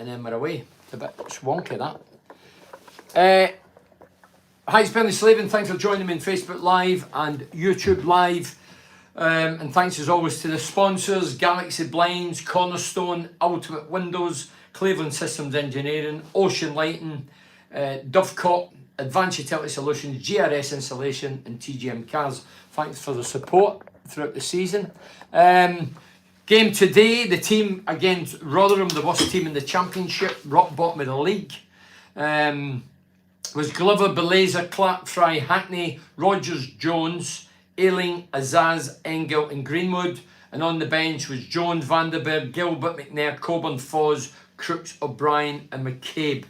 and then we're away. It's a bit swanky, that. Hi, it's Benny Slavin. Thanks for joining me on Facebook Live and YouTube Live. And thanks as always to the sponsors, Galaxy Blinds, Cornerstone, Ultimate Windows, Cleveland Systems Engineering, Ocean Lighting, Dovecot, Advanced Utility Solutions, GRS Installation and TGM Cars. Thanks for the support throughout the season. Game today, the team against Rotherham, the worst team in the Championship, rock bottom of the league. Was Glover, Belazer, Clark, Fry, Hackney, Rogers, Jones, Ayling, Azaz, Engel and Greenwood. And on the bench was Jones, Vanderberg, Gilbert, McNair, Coburn, Foz, Crooks, O'Brien and McCabe.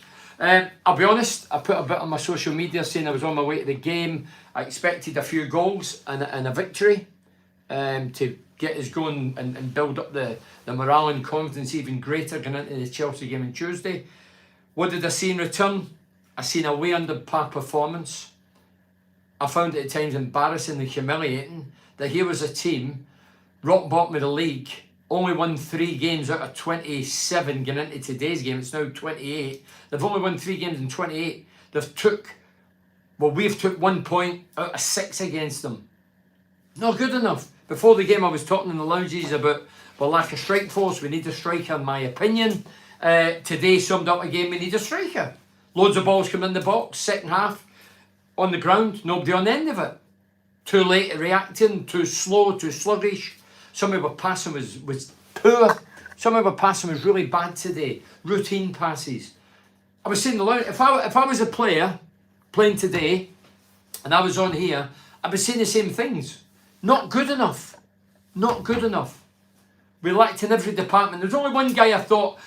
I'll be honest, I put a bit on my social media saying I was on my way to the game. I expected a few goals and a victory to get us going and build up the morale and confidence even greater going into the Chelsea game on Tuesday. What did I see in return? I seen a way under par performance. I found it at times embarrassing and humiliating that here was a team, rock bottom of the league, only won 3 games out of 27 going into today's game. It's now 28. They've only won 3 games in 28. We've took 1 point out of 6 against them. Not good enough. Before the game I was talking in the lounges about lack of strike force. We need a striker in my opinion. Today summed up a game we need a striker. Loads of balls come in the box, second half, on the ground, nobody on the end of it. Too late at reacting, too slow, too sluggish. Some of our passing was poor. Some of our passing was really bad today. Routine passes. I was saying, if I was a player playing today and I was on here, I'd be saying the same things. Not good enough. Not good enough. We lacked in every department. There's only one guy I thought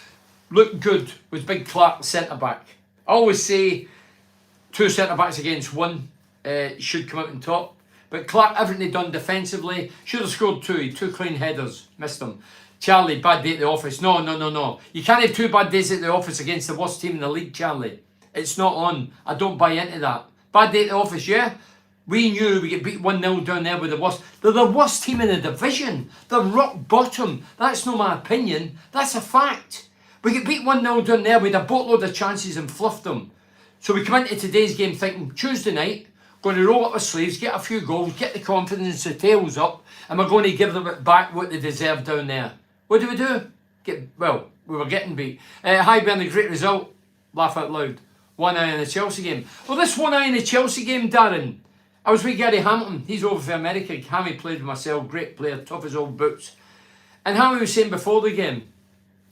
looked good, was Big Clark, centre-back. I always say 2 centre-backs against 1 should come out on top. But Clark, everything he done defensively, should have scored 2. He had 2 clean headers, missed them. Charlie, bad day at the office. No. You can't have 2 bad days at the office against the worst team in the league, Charlie. It's not on. I don't buy into that. Bad day at the office, yeah? We knew we get beat 1-0 down there with the worst. They're the worst team in the division. They're rock bottom. That's not my opinion. That's a fact. We get beat 1-0 down there with a boatload of chances and fluffed them. So we come into today's game thinking Tuesday night, going to roll up our sleeves, get a few goals, get the confidence, the tails up, and we're going to give them it back what they deserve down there. What do? We were getting beat. Hi Ben, a great result. Laugh out loud. 1-eye in the Chelsea game. Well, this 1-eye in the Chelsea game, Darren, I was with Gary Hamilton. He's over for America. Hammy played with myself, great player, tough as old boots. And Hammy was saying before the game,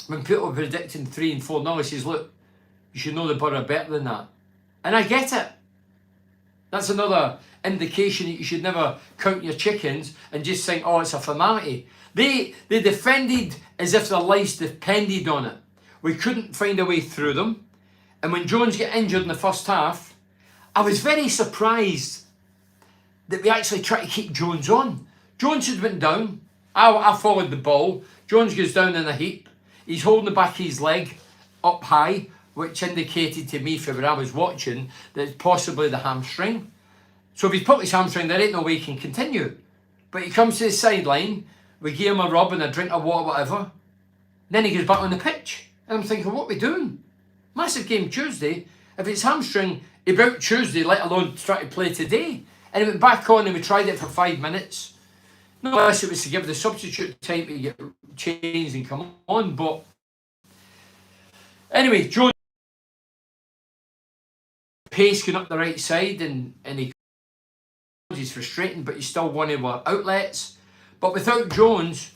when people were predicting 3 and 4-0, he says, look, you should know the Borough better than that. And I get it. That's another indication that you should never count your chickens and just think, oh, it's a formality. They defended as if their lives depended on it. We couldn't find a way through them. And when Jones got injured in the first half, I was very surprised that we actually tried to keep Jones on. Jones had went down. I followed the ball. Jones goes down in a heap. He's holding the back of his leg up high, which indicated to me from where I was watching that it's possibly the hamstring. So if he's put his hamstring, there ain't no way he can continue. But he comes to the sideline, we give him a rub and a drink of water, whatever. Then he goes back on the pitch. And I'm thinking, what are we doing? Massive game Tuesday. If it's hamstring, he broke Tuesday, let alone try to play today. And he went back on and we tried it for 5 minutes. No less it was to give the substitute time to get changed and come on. But anyway, Jones pace going up the right side and he's frustrating, but he's still one of our outlets. But without Jones,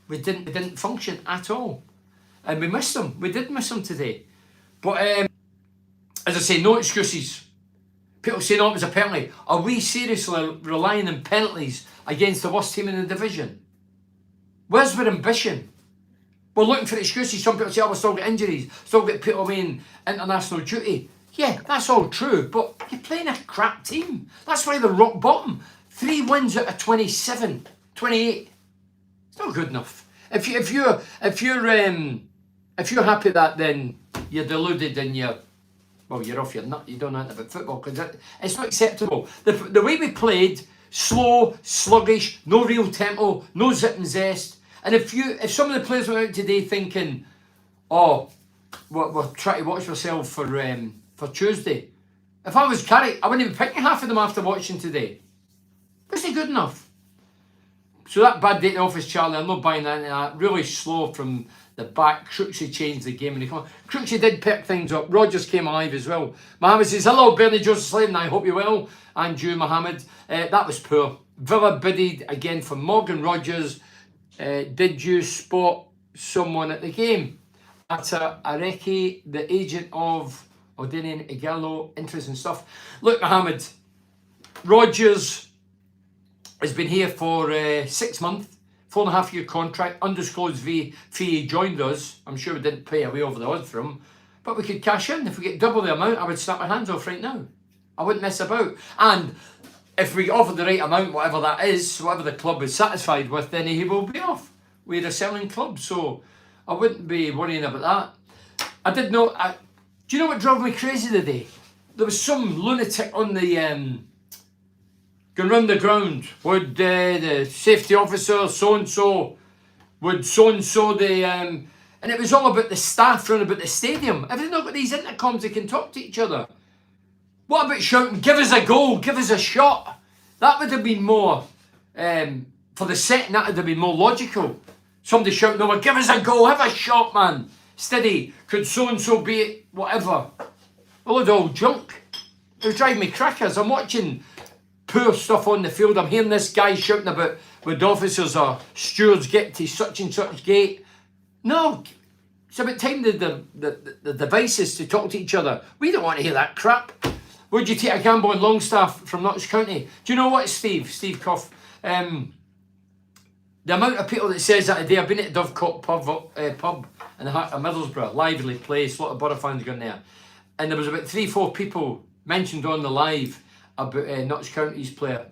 we didn't function at all. And we missed him. We did miss him today. But as I say, no excuses. People say, no, it was a penalty. Are we seriously relying on penalties against the worst team in the division? Where's our ambition? We're looking for excuses. Some people say, oh, we'll still get injuries, still get put away in international duty. Yeah, that's all true, but you're playing a crap team. That's why they're rock bottom. 3 wins out of 27, 28. It's not good enough. If you're happy that, then you're deluded and you're off your nut. You don't know anything about football because it's not acceptable. The way we played, slow, sluggish, no real tempo, no zip and zest. And if some of the players went out today thinking, oh, we're trying to watch ourselves for Tuesday. If I was Carrick, I wouldn't even pick half of them after watching today. Wasn't good enough. So that bad day in the office, Charlie, I'm not buying into that. Really slow from the back. Crooksy changed the game when he came on. Crooksy did pick things up. Rogers came alive as well. Mohammed says, hello, Bernie Joseph Slade, I hope you're well. And you, Mohammed. That was poor. Villa bidded again for Morgan Rogers. Did you spot someone at the game? Ata Areki, the agent of Odinian Igalo. Interesting stuff. Look, Mohammed, Rogers has been here for 6 months, 4.5 year contract, undisclosed fee. He joined us. I'm sure we didn't pay away over the odds for him, but we could cash in. If we get double the amount, I would snap my hands off right now. I wouldn't mess about. And if we offer the right amount, whatever that is, whatever the club is satisfied with, then he will be off. We're a selling club, so I wouldn't be worrying about that. I did know. Do you know what drove me crazy today? There was some lunatic on the going round the ground. Would the safety officer so-and-so, would so-and-so the... and it was all about the staff round about the stadium. Have they not got these intercoms they can talk to each other? What about shouting, give us a goal, give us a shot? That would have been more, for the setting, that would have been more logical. Somebody shouting over, give us a goal, have a shot, man. Steady, could so-and-so be it, whatever. Well, it's all junk. It was driving me crackers. I'm watching poor stuff on the field. I'm hearing this guy shouting about would officers or stewards get to such and such gate. No, it's about time the devices to talk to each other. We don't want to hear that crap. Would you take a gamble on Longstaff from Notts County? Do you know what, Steve Cuff? The amount of people that says that today, I've been at Dovecot pub in the heart of Middlesbrough, lively place, a lot of Borough fans going there. And there was about 3-4 people mentioned on the live about Notts County's player,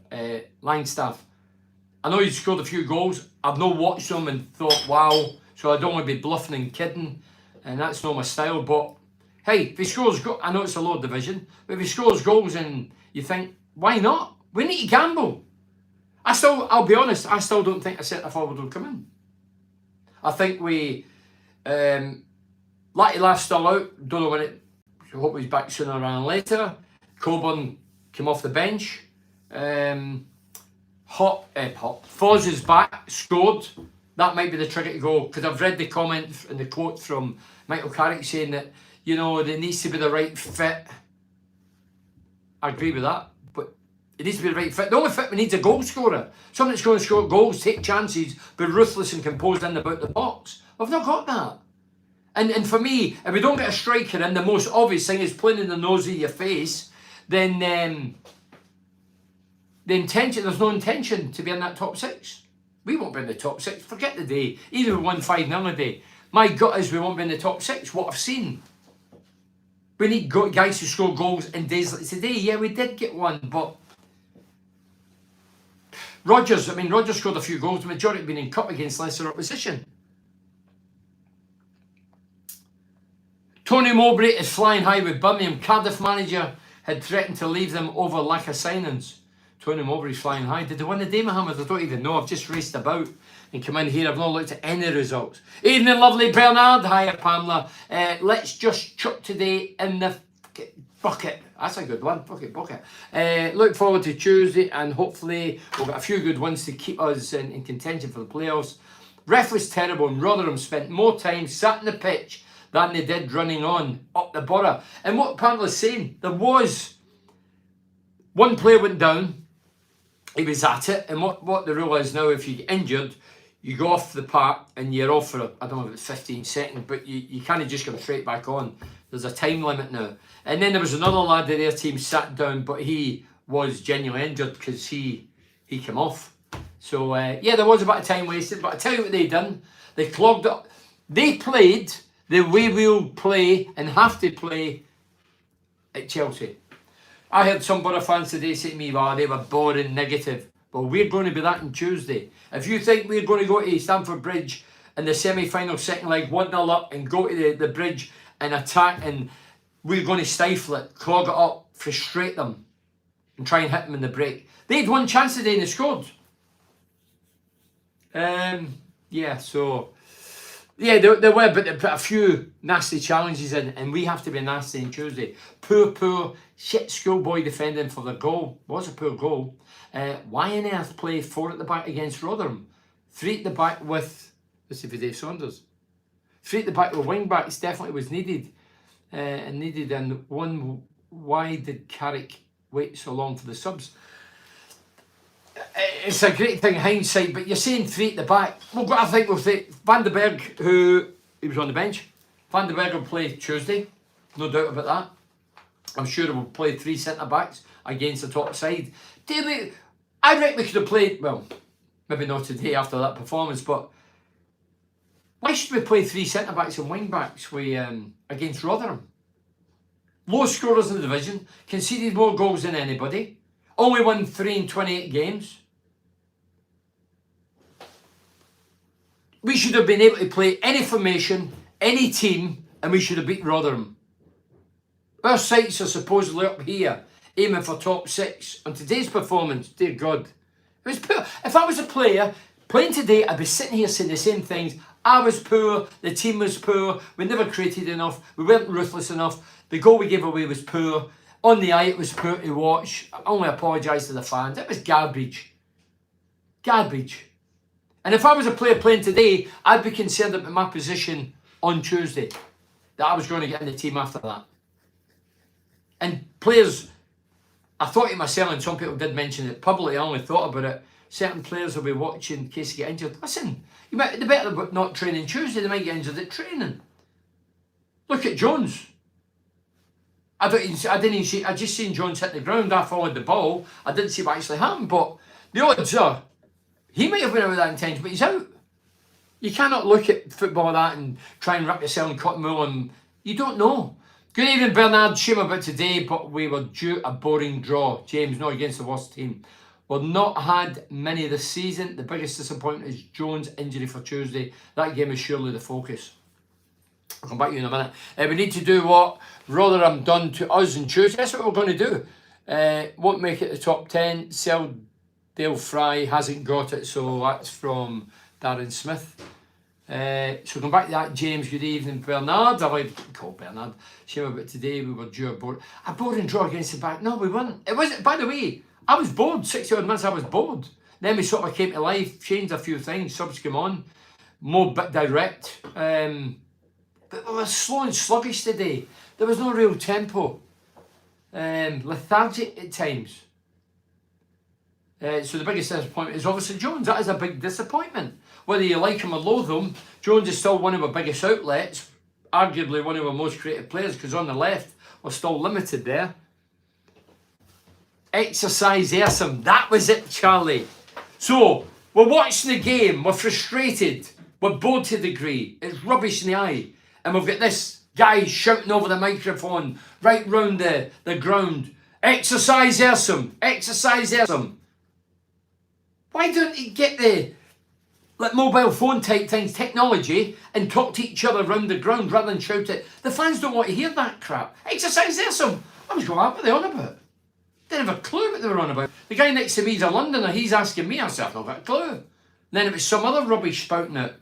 Longstaff. I know he's scored a few goals. I've not watched them and thought, wow, so I don't want to be bluffing and kidding, and that's not my style, but hey, if he scores goals, I know it's a lower division, but if he scores goals and you think, why not? We need to gamble. I'll be honest, I still don't think a centre forward will come in. I think we, Laty Lass still out, don't know when it, I hope he's back sooner rather than later. Coburn came off the bench. Foz is back, scored. That might be the trigger to go, because I've read the comment and the quote from Michael Carrick saying that, you know, there needs to be the right fit. I agree with that, but it needs to be the right fit. The only fit we need is a goal scorer. Someone that's going to score goals, take chances, be ruthless and composed in about the box. We've not got that. And for me, if we don't get a striker in, the most obvious thing is playing in the nose of your face, then there's no intention to be in that top six. We won't be in the top six. Forget the day. Either we won 5-0 a day. My gut is we won't be in the top six. What I've seen. We need guys who score goals in days like today. Yeah, we did get one, but Rogers scored a few goals. The majority have been in cup against lesser opposition. Tony Mowbray is flying high with Birmingham. Cardiff manager had threatened to leave them over lack of signings. Tony Mowbray's flying high. Did they win the day, Mohammed? I don't even know. I've just raced about and come in here. I've not looked at any results. Evening, lovely Bernard. Hiya, Pamela. Let's just chuck today in the bucket. That's a good one. Bucket. Look forward to Tuesday, and hopefully we'll get a few good ones to keep us in contention for the playoffs. Ref was terrible, and Rotherham spent more time sat in the pitch than they did running on up the Borough. And what Pamela's saying, there was one player went down. He was at it, and what the rule is now, if you get injured, you go off the park and you're off for, I don't know if it's 15 seconds, but you can't just come straight back on. There's a time limit now. And then there was another lad that their team sat down, but he was genuinely injured because he came off. So yeah, there was a bit of time wasted, but I tell you what they done. They clogged up. They played the way we'll play and have to play at Chelsea. I heard some Borough fans today say to me, well, they were boring, negative. Well, we're going to be that on Tuesday. If you think we're going to go to Stamford Bridge in the semi-final second leg, 1-0 up, and go to the bridge and attack, and we're going to stifle it, clog it up, frustrate them, and try and hit them in the break. They had one chance today and they scored. Yeah, so Yeah, there were, but they put a few nasty challenges in, and we have to be nasty on Tuesday. Poor, shit schoolboy defending for the goal. Was a poor goal. Why on earth play 4 at the back against Rotherham? 3 at the back with, let's see for Dave Saunders. 3 at the back with wing backs definitely was needed. And one, why did Carrick wait so long for the subs? It's a great thing in hindsight, but you're saying 3 at the back. Well, I think we'll say Van den Berg, who he was on the bench. Van den Berg will play Tuesday, no doubt about that. I'm sure he will play 3 centre backs against the top side. I reckon we could have played, well, maybe not today after that performance, but why should we play 3 centre backs and wing backs against Rotherham? Low scorers in the division, conceded more goals than anybody. Only won 3 in 28 games. We should have been able to play any formation, any team, and we should have beaten Rotherham. Our sights are supposedly up here, aiming for top 6. On today's performance, dear God, it was poor. If I was a player playing today, I'd be sitting here saying the same things. I was poor, the team was poor, we never created enough, we weren't ruthless enough, the goal we gave away was poor. On the eye, it was poor to watch. I only apologise to the fans. It was garbage. Garbage. And if I was a player playing today, I'd be concerned about my position on Tuesday. That I was going to get in the team after that. And players, I thought to myself, and some people did mention it publicly, I only thought about it, certain players will be watching in case they get injured. Listen, they better not training Tuesday, they might get injured at training. Look at Jones. I just seen Jones hit the ground. I followed the ball. I didn't see what actually happened, but the odds are he might have been out with that intention, but he's out. You cannot look at football like that and try and wrap yourself in cotton wool, and you don't know. Good evening, Bernard. Shame about today, but we were due a boring draw. James, not against the worst team. We've not had many this season. The biggest disappointment is Jones' injury for Tuesday. That game is surely the focus. I'll come back to you in a minute. We need to do what Rotherham done to us on Tuesday. That's what we're going to do. Won't make it the top 10. Dale Fry hasn't got it, so that's from Darren Smith. So come back to that, James. Good evening, Bernard. I like to call Bernard. Shame about today. We were due a boring draw against the back. No, we weren't. It wasn't. By the way, I was bored. 60 odd minutes, I was bored. Then we sort of came to life, changed a few things. Subs came on, more bit direct. But we were slow and sluggish today. There was no real tempo. Lethargic at times. So the biggest disappointment is obviously Jones. That is a big disappointment. Whether you like him or loathe him, Jones is still one of our biggest outlets. Arguably one of our most creative players, because on the left, we're still limited there. Exercise Ersum. That was it, Charlie. So, we're watching the game. We're frustrated. We're bored to a degree. It's rubbish in the eye. And we've got this guy shouting over the microphone right round the ground. Exercise Ersum. Exercise Ersum. Why don't you get the mobile phone type things, technology, and talk to each other around the ground rather than shout it? The fans don't want to hear that crap. Exercise Ersum. I was going, what were they on about? Didn't have a clue what they were on about. The guy next to me is a Londoner. He's asking me. I said, I've not got a clue. And then it was some other rubbish spouting it.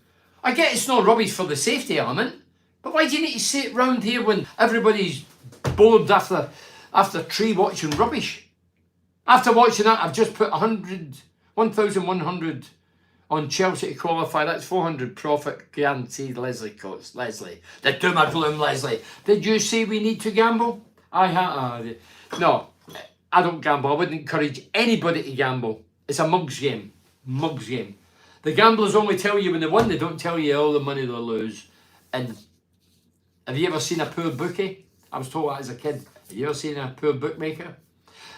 I get it's not rubbish for the safety element. But why do you need to say it round here when everybody's bored after tree watching rubbish? After watching that, I've just put 1,100 on Chelsea to qualify. That's 400 profit guaranteed. Leslie Coates. Leslie. The doom and gloom, Leslie. Did you say we need to gamble? No, I don't gamble. I wouldn't encourage anybody to gamble. It's a mugs game. Mugs game. The gamblers only tell you when they win. They don't tell you all the money they'll lose. And have you ever seen a poor bookie? I was told that as a kid. Have you ever seen a poor bookmaker?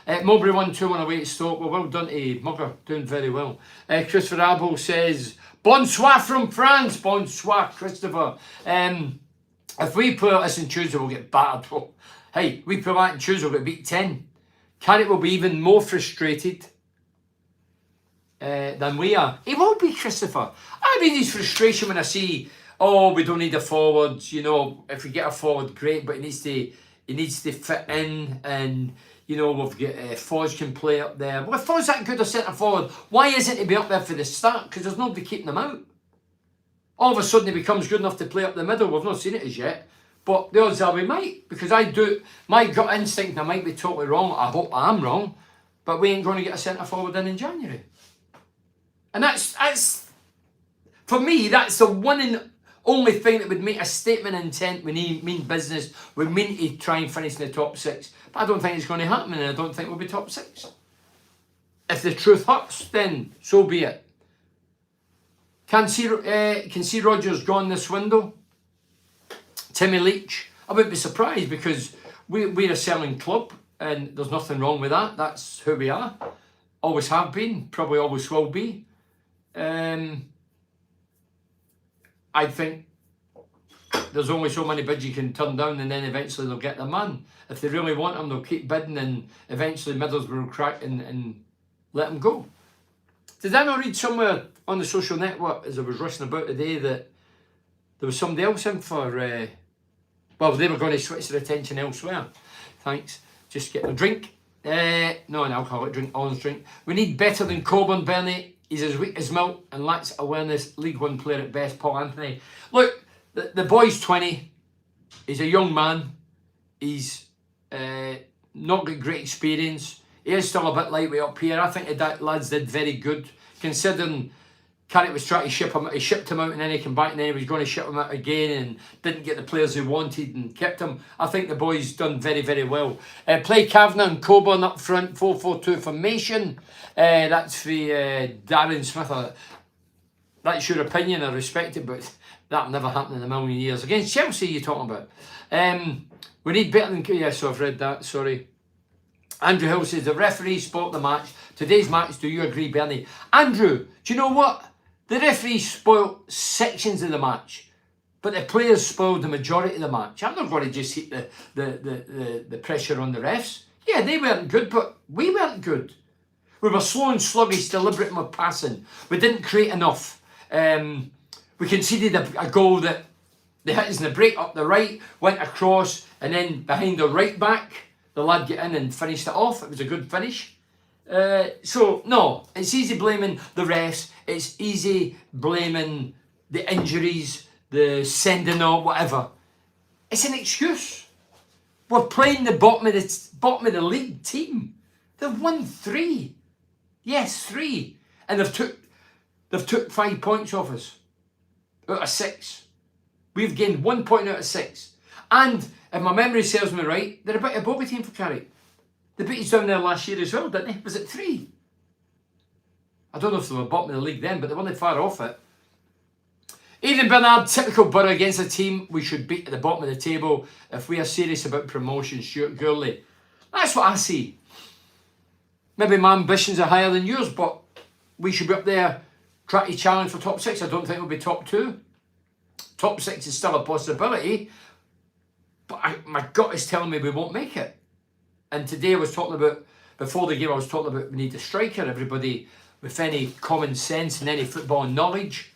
Mowbray 1-2 away to Stoke. Well done to Mugger, doing very well. Christopher Abel says, bonsoir from France. Bonsoir, Christopher. If we put this in Tuesday, we'll get battered. Well, hey, we put that in Tuesday, we'll get beat 10. Carrick will be even more frustrated than we are. He will be, Christopher. I mean, his frustration when I see, oh, we don't need a forward. You know, if we get a forward, great, but he needs to fit in, and you know, we've got Foz can play up there. Well, if Foz that good a centre forward, why isn't he be up there for the start? Because there's nobody keeping them out. all of a sudden he becomes good enough to play up the middle. We've not seen it as yet, but the odds are we might, because I do, my gut instinct, I might be totally wrong, I hope I am wrong, but we ain't going to get a centre forward in January. And that's for me, that's the one and only thing that would make a statement of intent. We mean business. We mean to try and finish in the top 6. But I don't think it's going to happen, and I don't think we'll be top 6. If the truth hurts, then so be it. Can see Rodgers gone this window. Timmy Leach, I wouldn't be surprised, because we're a selling club, and there's nothing wrong with that. That's who we are. Always have been, probably always will be. I think there's only so many bids you can turn down, and then eventually they'll get the man. If they really want him, they'll keep bidding, and eventually Middlesbrough will crack and let him go. Did I not read somewhere on the social network, as I was rushing about today, that there was somebody else in for, well, they were going to switch their attention elsewhere. Thanks. Just getting a drink. No, an alcoholic drink, orange drink. We need better than Coburn, Bernie. He's as weak as milk and lacks awareness. League One player at best, Paul Anthony. Look, the boy's 20. He's a young man. He's not got great experience. He is still a bit lightweight up here. I think the lads did very good, considering Carrick was trying to ship him. He shipped him out, and then he came back, and then he was going to ship him out again, and didn't get the players he wanted, and kept him. I think the boys done very, very well. Play Kavanagh and Coburn up front, 4-4-2 formation. That's for Darren Smith. That's your opinion, I respect it, but that'll never happen in a million years. Against Chelsea, you're talking about. We need better than... Yeah, so I've read that, sorry. Andrew Hill says, the referee spoilt the match. Today's match, do you agree, Bernie? Andrew, do you know what? The referee spoilt sections of the match, but the players spoiled the majority of the match. I'm not going to just hit the pressure on the refs. Yeah, they weren't good, but we weren't good. We were slow and sluggish, deliberate in our passing. We didn't create enough. We conceded a goal that they hit us in the break up the right, went across, and then behind the right back, the lad get in and finished it off. It was a good finish. So, no, it's easy blaming the refs. It's easy blaming the injuries, the sending off, whatever. It's an excuse. We're playing the bottom of the league team. They've won 3. Yes, 3. And they've took 5 points off us out of 6. We've gained 1 point out of 6. And if my memory serves me right, they're a bit of a bogey team for Carrick. They beat us down there last year as well, didn't they? Was it 3? I don't know if they were bottom of the league then, but they weren't far off it. Aidan Bernard, typical Borough against a team we should beat at the bottom of the table if we are serious about promotion. Stuart Gurley. That's what I see. Maybe my ambitions are higher than yours, but we should be up there trying to challenge for top 6. I don't think we'll be top 2. Top 6 is still a possibility, but my gut is telling me we won't make it. And today I was talking about, before the game I was talking about we need a striker. Everybody with any common sense and any football knowledge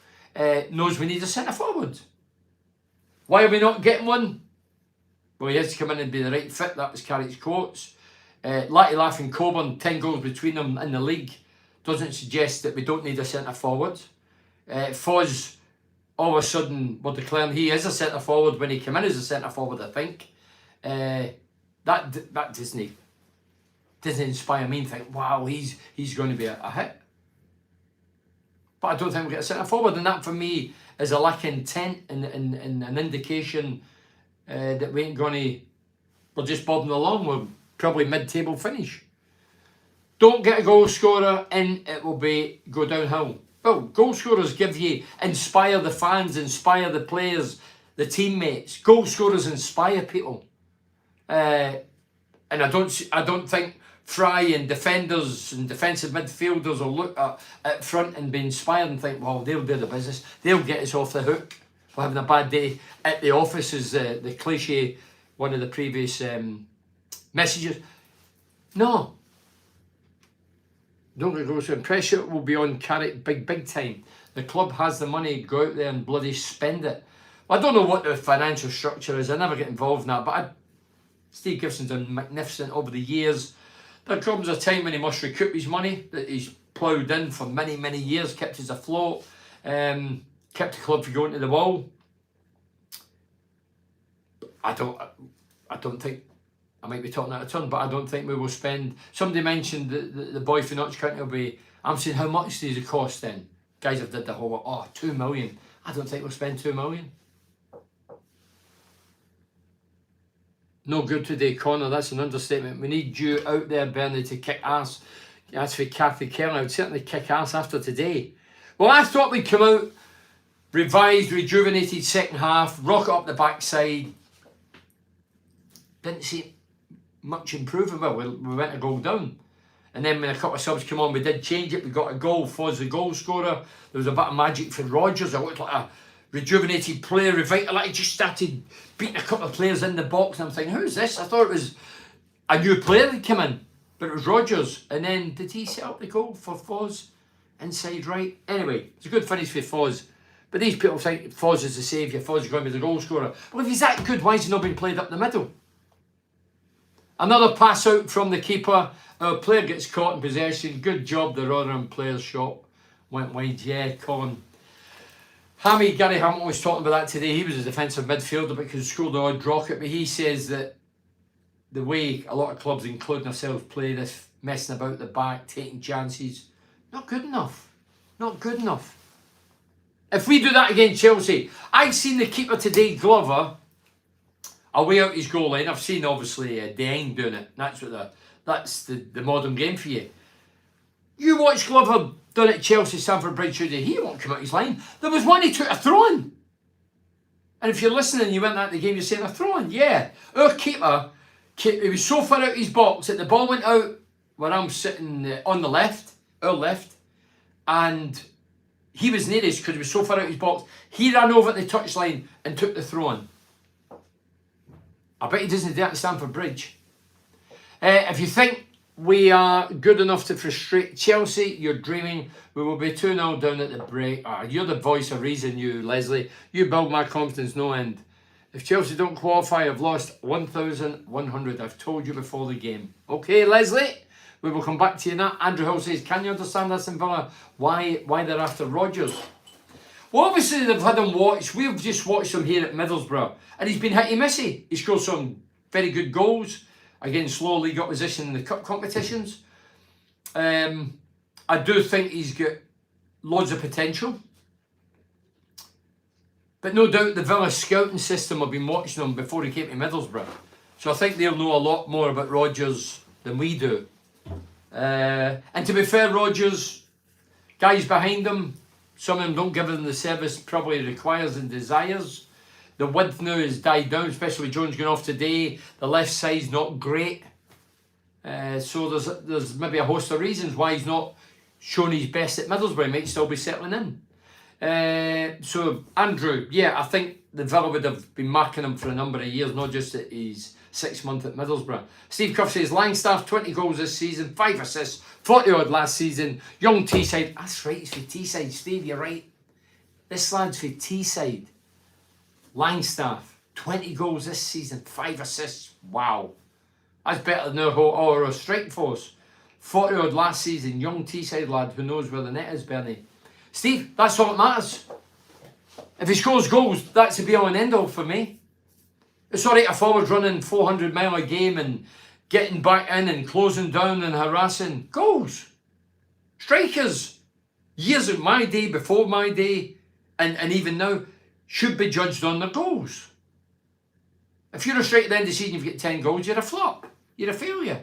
knows we need a centre forward. Why are we not getting one? Well, he has to come in and be the right fit. That was Carrick's quotes. Latty Laugh and Coburn, 10 goals between them in the league, doesn't suggest that we don't need a centre forward. Foz, all of a sudden, we're declaring he is a centre forward when he came in as a centre forward, I think. That doesn't inspire me and think, wow, he's going to be a hit. But I don't think we'll get a centre forward, and that for me is a lack of intent and an indication that we ain't going to, we're just bobbing along. We're probably mid-table finish. Don't get a goal scorer in, it will go downhill. Well, goal scorers inspire the fans, inspire the players, the teammates. Goal scorers inspire people. And I don't think Fry and defenders and defensive midfielders will look at front and be inspired and think, well, they'll do the business. They'll get us off the hook. We're having a bad day at the office, is the cliche, one of the previous messages. No. Don't get goals. Pressure will be on Carrick big time. The club has the money, go out there and bloody spend it. I don't know what the financial structure is. I never get involved in that, but Steve Gibson's done magnificent over the years. There comes a time when he must recoup his money that he's ploughed in for many years, kept us afloat. kept the club from going to the wall. I don't think, I might be talking out of turn, but I don't think we will spend. Somebody mentioned the boy for Notts County will be. I'm saying, how much does it cost then? Guys have did the whole, 2 million. I don't think we'll spend 2 million. No good today, Connor. That's an understatement. We need you out there, Bernie, to kick ass. That's for Kathy Kerr. I would certainly kick ass after today. Well, I thought we'd come out revised, rejuvenated second half, rocket up the backside. Didn't see much improvement. Well, we went a goal down. And then when a couple of subs came on, we did change it. We got a goal. Foz the goal scorer. There was a bit of magic for Rodgers. I looked like a rejuvenated player, revitalised. Just started beating a couple of players in the box. And I'm thinking, who's this? I thought it was a new player that came in. But it was Rodgers. And then did he set up the goal for Foz? Inside right. Anyway, it's a good finish for Foz. But these people think Foz is the saviour. Foz is going to be the goal scorer. Well, if he's that good, why has he not been played up the middle? Another pass out from the keeper. Our player gets caught in possession. Good job, the Rotherham player's shot went wide. Yeah, Colin. Gary Hamilton was talking about that today. He was a defensive midfielder because he scored the odd rocket. But he says that the way a lot of clubs, including ourselves, play this messing about the back, taking chances, not good enough. Not good enough. If we do that against Chelsea, I've seen the keeper today, Glover, away out his goal line. I've seen obviously Dieng doing it. That's the modern game for you. You watch Glover done at Chelsea, Stamford Bridge today. He won't come out his line. There was one he took a throw in. And if you're listening, you went at the game, you're saying a throw in. Yeah, our keeper, he was so far out his box that the ball went out where I'm sitting on the left, our left, and he was nearest because he was so far out his box. He ran over at the touchline and took the throw in. I bet he doesn't do that at Stamford Bridge. If you think we are good enough to frustrate Chelsea, you're dreaming. We will be 2-0 down at the break. You're the voice of reason, you, Leslie. You build my confidence no end. If Chelsea don't qualify, I've lost 1,100. I've told you before the game. Okay, Leslie, we will come back to you on that. Andrew Hill says, can you understand this in Villa? Why they're after Rodgers? Well, obviously they've had him watched. We've just watched him here at Middlesbrough. And he's been hitty-missy. He scored some very good goals against low league opposition in the cup competitions. I do think he's got loads of potential. But no doubt the Villa scouting system have been watching him before he came to Middlesbrough. So I think they'll know a lot more about Rodgers than we do. And to be fair, Rodgers, guys behind him, some of them don't give him the service probably requires and desires. The width now has died down, especially with Jones going off today. The left side's not great. So there's maybe a host of reasons why he's not shown his best at Middlesbrough. He might still be settling in. So Andrew, yeah, I think the Villa would have been marking him for a number of years, not just at his 6 months at Middlesbrough. Steve Cuff says, Langstaff, 20 goals this season, 5 assists, 40 odd last season. Young Teesside. That's right, it's for Teesside, Steve, you're right. This lad's for Teesside. Langstaff, 20 goals this season, 5 assists. Wow. That's better than our strike force. 40 odd last season, young Teesside lad who knows where the net is, Bernie. Steve, that's all that matters. If he scores goals, that's the be all and end all for me. It's alright, a forward running 400 mile a game and getting back in and closing down and harassing. Goals. Strikers. Years of my day, before my day, and even now, should be judged on their goals. If you're a striker at the end of the season, you've got 10 goals, you're a flop. You're a failure.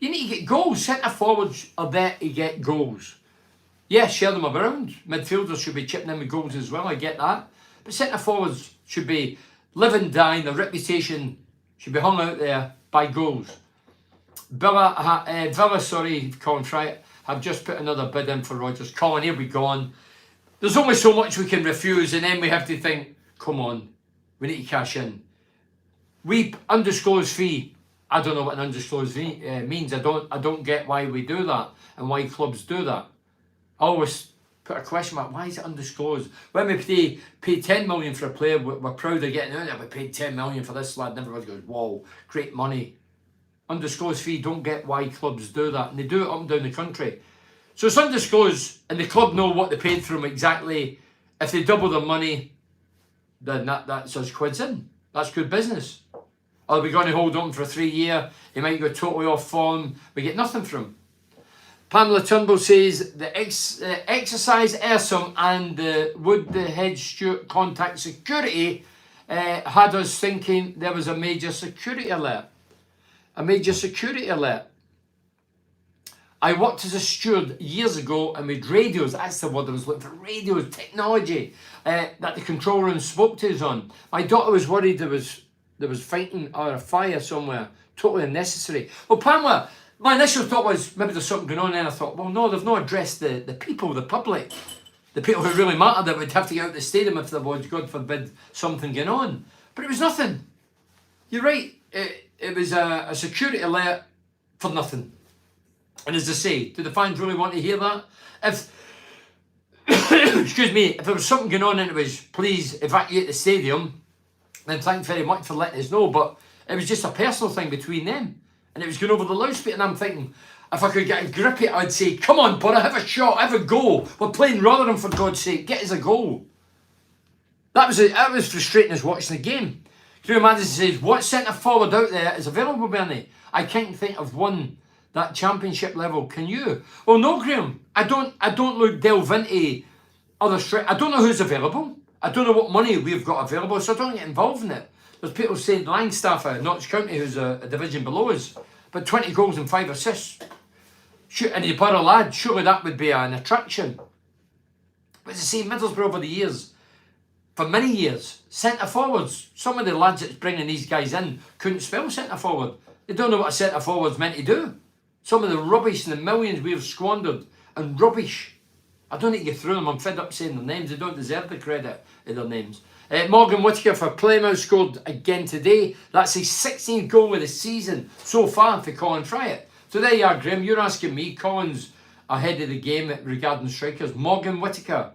You need to get goals. Centre forwards are there to get goals. Yeah, share them around. Midfielders should be chipping in with goals as well, I get that. But centre forwards should be live and die. Their reputation should be hung out there by goals. Villa, Colin Fry, have just put another bid in for Rodgers. Colin, here we go on. There's only so much we can refuse, and then we have to think, come on, we need to cash in. We undisclosed fee. I don't know what an undisclosed fee means. I don't get why we do that and why clubs do that. I always put a question mark. Why is it undisclosed? When we pay 10 million for a player, we're proud of getting out. We paid 10 million for this lad, and everybody goes, whoa, great money. Undisclosed fee. Don't get why clubs do that, and they do it up and down the country. So it's undisclosed, and the club know what they paid for him exactly. If they double their money, then that's us quids in. That's good business. Are we going to hold on for 3 years? He might go totally off form. We get nothing from him. Pamela Turnbull says the exercise Ersum and would the head steward contact security had us thinking there was a major security alert. A major security alert. I worked as a steward years ago and with radios, that's the word I was looking for, radios, technology, that the control room spoke to us on. My daughter was worried there was fighting or a fire somewhere, totally unnecessary. Well, Pamela, my initial thought was maybe there's something going on, and I thought, well, no, they've not addressed the people, the public, the people who really matter that would have to get out of the stadium if there was, God forbid, something going on. But it was nothing. You're right, it was a security alert for nothing. And as I say, do the fans really want to hear that? If, excuse me, if there was something going on and it was, please evacuate the stadium, then thanks very much for letting us know. But it was just a personal thing between them. And it was going over the loudspeaker, and I'm thinking, if I could get a grip of it, I'd say, come on, Borough, have a shot, have a goal. We're playing Rotherham, for God's sake, get us a goal. That was frustrating us watching the game. Graham Madison says, what centre forward out there is available, Bernie? I can't think of one that championship level. Can you? Well, no, Graham. I don't look delve into other I don't know who's available. I don't know what money we've got available, so I don't get involved in it. There's people saying Langstaff at Notts County, who's a division below us, but 20 goals and 5 assists. And he's a Borough lad, surely that would be an attraction. But as I say, Middlesbrough over the years, for many years, centre forwards, some of the lads that's bringing these guys in couldn't spell centre forward. They don't know what a centre forward's meant to do. Some of the rubbish and the millions we've squandered, and rubbish. I don't need to get through them, I'm fed up saying their names, they don't deserve the credit of their names. Morgan Whittaker for Plymouth scored again today. That's his 16th goal of the season so far for Colin Friott. So there you are, Graham. You're asking me. Colin's ahead of the game regarding strikers. Morgan Whittaker.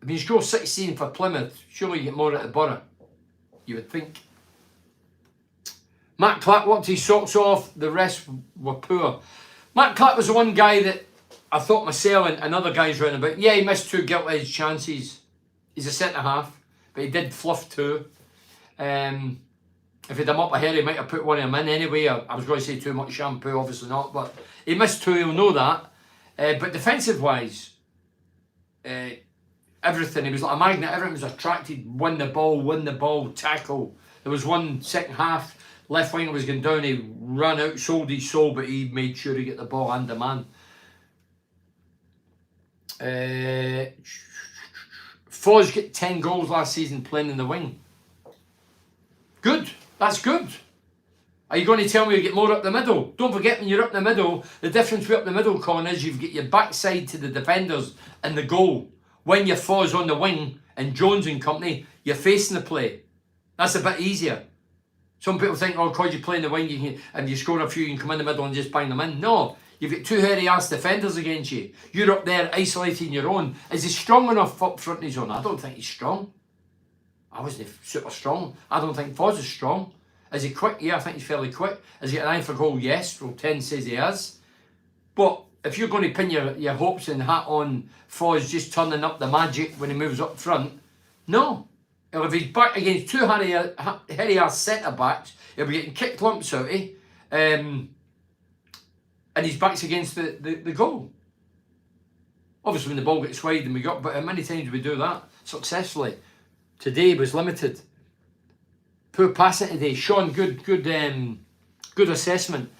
I mean, he scored 16 for Plymouth. Surely you get more at the Borough, you would think. Matt Clark worked his socks off. The rest were poor. Matt Clark was the one guy that I thought myself and other guys round about. Yeah, he missed 2 gilt-edged chances. He's a centre-half. But he did fluff 2. If he'd him up ahead, he might have put one of them in anyway. I was going to say too much shampoo, obviously not. But he missed 2, he'll know that. But defensive-wise, everything. He was like a magnet. Everything was attracted. Win the ball, tackle. There was one second half. Left winger was going down. He ran out, sold his soul, but he made sure to get the ball and the man. Foz got 10 goals last season playing in the wing. Good. That's good. Are you going to tell me you get more up the middle? Don't forget, when you're up the middle, the difference with up the middle, Colin, is you've got your backside to the defenders and the goal. When you're Foz on the wing and Jones and company, you're facing the play. That's a bit easier. Some people think, oh, because you play in the wing, you can, and you score a few, you can come in the middle and just bang them in. No. You've got 2 hairy-ass defenders against you. You're up there isolating your own. Is he strong enough up front in his own? I don't think he's strong. I wasn't super strong. I don't think Foz is strong. Is he quick? Yeah, I think he's fairly quick. Has he got an eye for goal? Yes. Well, 10 says he has. But if you're going to pin your hopes and hat on Foz just turning up the magic when he moves up front, no. If he's back against 2 hairy-ass centre-backs, he'll be getting kicked lumps out of. And his back's against the goal. Obviously, when the ball gets wide and we got, but how many times do we do that successfully? Today was limited. Poor passing today. Sean, good assessment.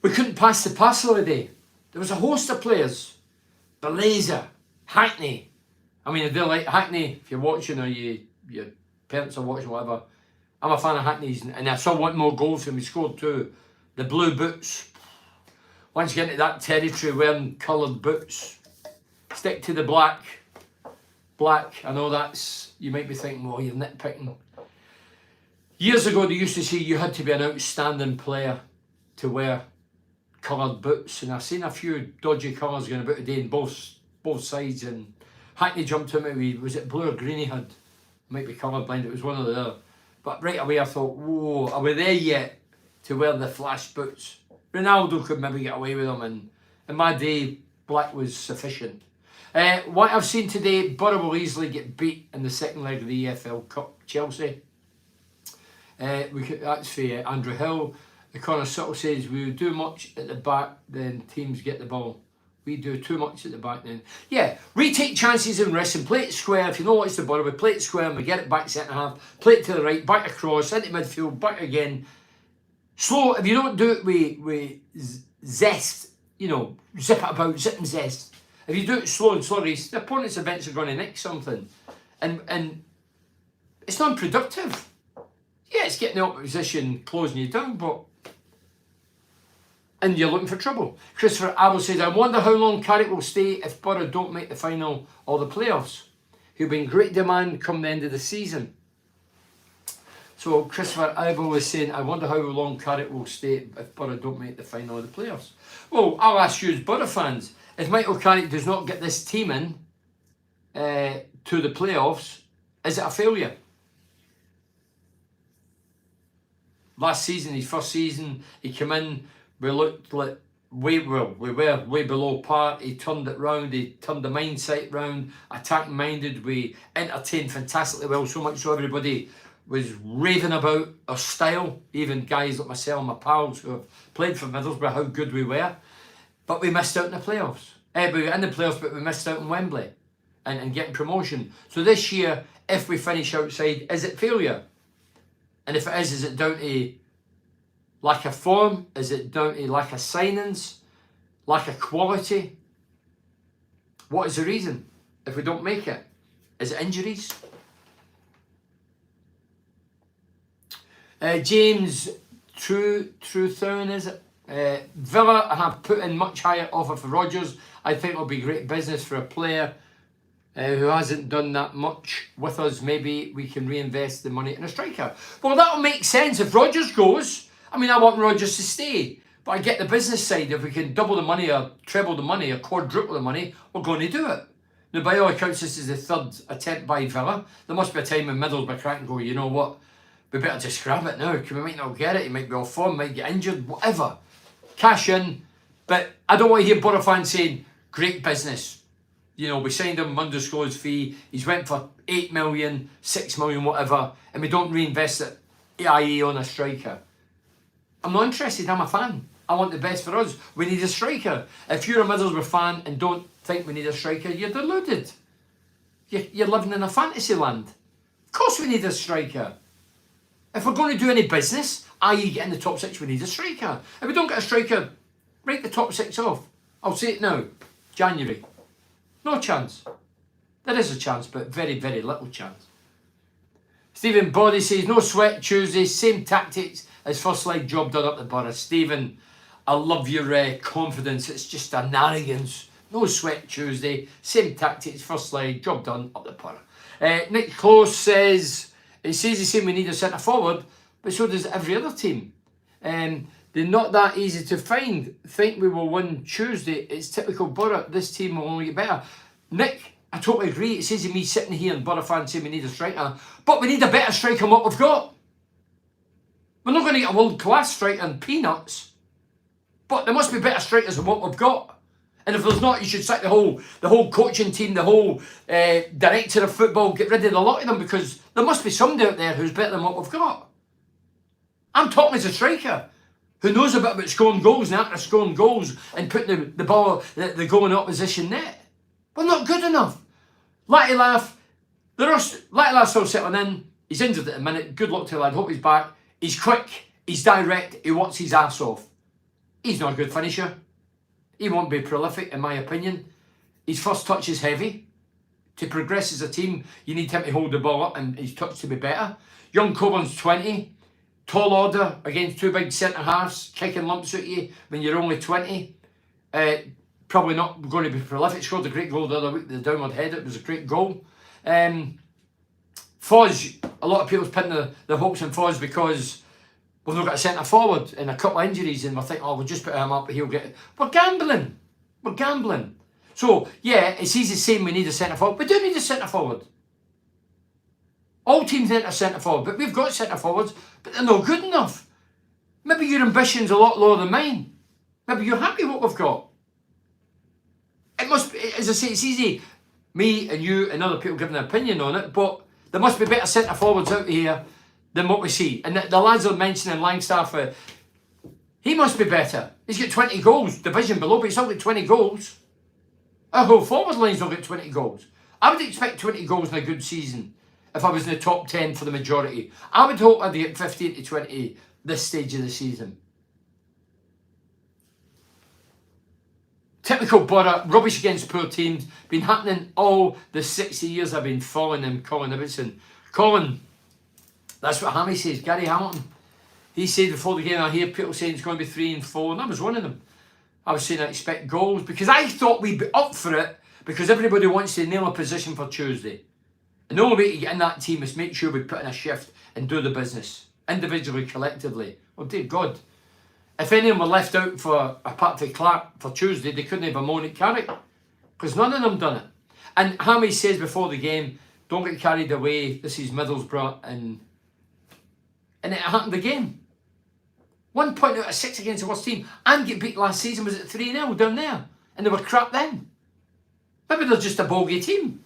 We couldn't pass the parcel today. There was a host of players. Belazer, Hackney. I mean, I do like Hackney. If you're watching or your parents are watching, whatever. I'm a fan of Hackney's, and I still want more goals from him. He scored 2. The blue boots. Once you get into that territory wearing coloured boots, stick to the black. Black, I know that's, you might be thinking, well, you're nitpicking. Years ago, they used to say you had to be an outstanding player to wear coloured boots. And I've seen a few dodgy colours going about today in both sides. And Hackney jumped to me, was it blue or green he had? Might be colourblind, it was one or the other. But right away I thought, whoa, are we there yet to wear the flash boots? Ronaldo could maybe get away with them, and in my day, black was sufficient. What I've seen today, Borough will easily get beat in the second leg of the EFL Cup. Chelsea. That's for Andrew Hill. The Connor Suttle says we do much at the back, then teams get the ball. We do too much at the back then. Yeah, we take chances and risk and play it square. If you know what's the Borough, we play it square and we get it back centre half, play it to the right, back across, into midfield, back again. Slow. If you don't do it with zest, you know, zip it about, zip and zest. If you do it slow and slurry, the opponent's eventually going to nick something. And it's non-productive. Yeah, it's getting the opposition closing you down, and you're looking for trouble. Christopher Abel says, I wonder how long Carrick will stay if Borough don't make the final or the playoffs. He'll be in great demand come the end of the season. So Christopher Abel was saying, I wonder how long Carrick will stay if Borough don't make the final or the playoffs. Well, I'll ask you as Borough fans, if Michael Carrick does not get this team in to the playoffs, is it a failure? Last season, his first season, he came in, we looked like we were way below par. He turned it round, he turned the mindset round, attacking minded. We entertained fantastically well, so much so everybody was raving about our style, even guys like myself and my pals who have played for Middlesbrough, how good we were. But we missed out in the playoffs. We were in the playoffs, but we missed out in Wembley and getting promotion. So this year, if we finish outside, is it failure? And if it is it down to lack of form? Is it down to lack of signings? Lack of quality? What is the reason if we don't make it? Is it injuries? James Truthorn, is it? Villa have put in much higher offer for Rodgers. I think it'll be great business for a player who hasn't done that much with us. Maybe we can reinvest the money in a striker. Well, that'll make sense if Rodgers goes. I mean, I want Rodgers to stay, but I get the business side. If we can double the money or treble the money or quadruple the money, we're going to do it. Now, by all accounts, this is the third attempt by Villa. There must be a time in Middlesbrough crack and go, you know what, we better just grab it now. We might not get it. He might be off form, might get injured, whatever. Cash in. But I don't want to hear Borough fans saying, great business. You know, we signed him undisclosed fee. He's went for 8 million, 6 million, whatever, and we don't reinvest it, i.e. on a striker. I'm not interested. I'm a fan. I want the best for us. We need a striker. If you're a Middlesbrough fan and don't think we need a striker, you're deluded. You're living in a fantasy land. Of course we need a striker. If we're going to do any business, i.e. get in the top 6, we need a striker. If we don't get a striker, write the top 6 off. I'll say it now. January. No chance. There is a chance, but very, very little chance. Stephen Body says, no sweat Tuesday, same tactics as first leg, job done up the Borough. Stephen, I love your confidence. It's just an arrogance. No sweat Tuesday, same tactics, first leg, job done up the Borough. Nick Close says, it says the same we need a centre forward, but so does every other team. They're not that easy to find. Think we will win Tuesday. It's typical Borough. This team will only get better. Nick, I totally agree. It says to me sitting here and Borough fans saying we need a striker, but we need a better striker than what we've got. We're not going to get a world-class striker and peanuts, but there must be better strikers than what we've got. And if there's not, you should sack the whole coaching team, the whole director of football, get rid of a lot of them, because there must be somebody out there who's better than what we've got. I'm talking as a striker who knows a bit about scoring goals and after scoring goals and putting the ball, the goal in the opposition net. We're not good enough. Latilaf still settling in. He's injured at the minute. Good luck to the lad. Hope he's back. He's quick. He's direct. He wants his ass off. He's not a good finisher. He won't be prolific, in my opinion. His first touch is heavy. To progress as a team, you need him to hold the ball up and his touch to be better. Young Coburn's 20. Tall order against two big centre-halves, kicking lumps at you when you're only 20. Probably not going to be prolific. Scored a great goal the other week, the downward header. It was a great goal. Foz, a lot of people's pinning the hopes in Foz because we've not got a centre-forward and a couple of injuries and we're thinking, oh, we'll just put him up, he'll get it. We're gambling. We're gambling. So, yeah, it's easy saying we need a centre-forward. We do need a centre-forward. All teams need a centre-forward, but we've got centre-forwards, but they're not good enough. Maybe your ambition's a lot lower than mine. Maybe you're happy with what we've got. as I say, it's easy, me and you and other people giving an opinion on it, but there must be better centre forwards out here than what we see. And the lads are mentioning Langstaff, he must be better. He's got 20 goals, division below, but he's not got 20 goals. Our whole forward line's not got 20 goals. I would expect 20 goals in a good season if I was in the top 10 for the majority. I would hope I'd get 15 to 20 this stage of the season. Typical Borough, rubbish against poor teams. Been happening all the 60 years I've been following him, Colin Ibbotson. Colin, that's what Hammy says, Gary Hamilton. He said before the game, I hear people saying it's going to be 3 and 4, and I was one of them. I was saying I expect goals because I thought we'd be up for it because everybody wants to nail a position for Tuesday. And the only way to get in that team is make sure we put in a shift and do the business, individually, collectively. Well, dear God, if any of them were left out for apart from Clark for Tuesday, they couldn't have a moan at Carrick because none of them done it. And Hammy says before the game, don't get carried away. This is Middlesbrough, and it happened again. 1 point out of 6 against the worst team, and get beat last season was at 3-0 down there, and they were crap then. Maybe they're just a bogey team,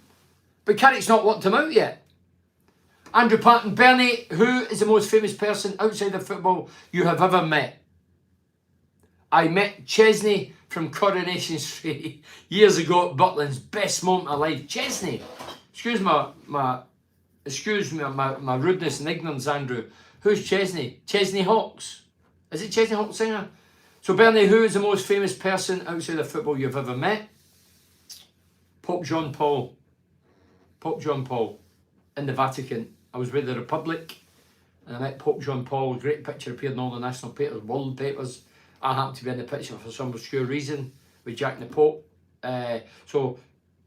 but Carrick's not worked them out yet. Andrew Patton, Bernie, who is the most famous person outside of football you have ever met? I met Chesney from Coronation Street years ago at Butlin's. Best moment of life. Chesney. Excuse my rudeness and ignorance, Andrew. Who's Chesney? Chesney Hawkes. Is it Chesney Hawkes singer? So Bernie, who is the most famous person outside of football you've ever met? Pope John Paul. Pope John Paul in the Vatican. I was with the Republic and I met Pope John Paul. A great picture appeared in all the national papers, world papers. I happened to be in the picture for some obscure reason with Jack and the Pope. So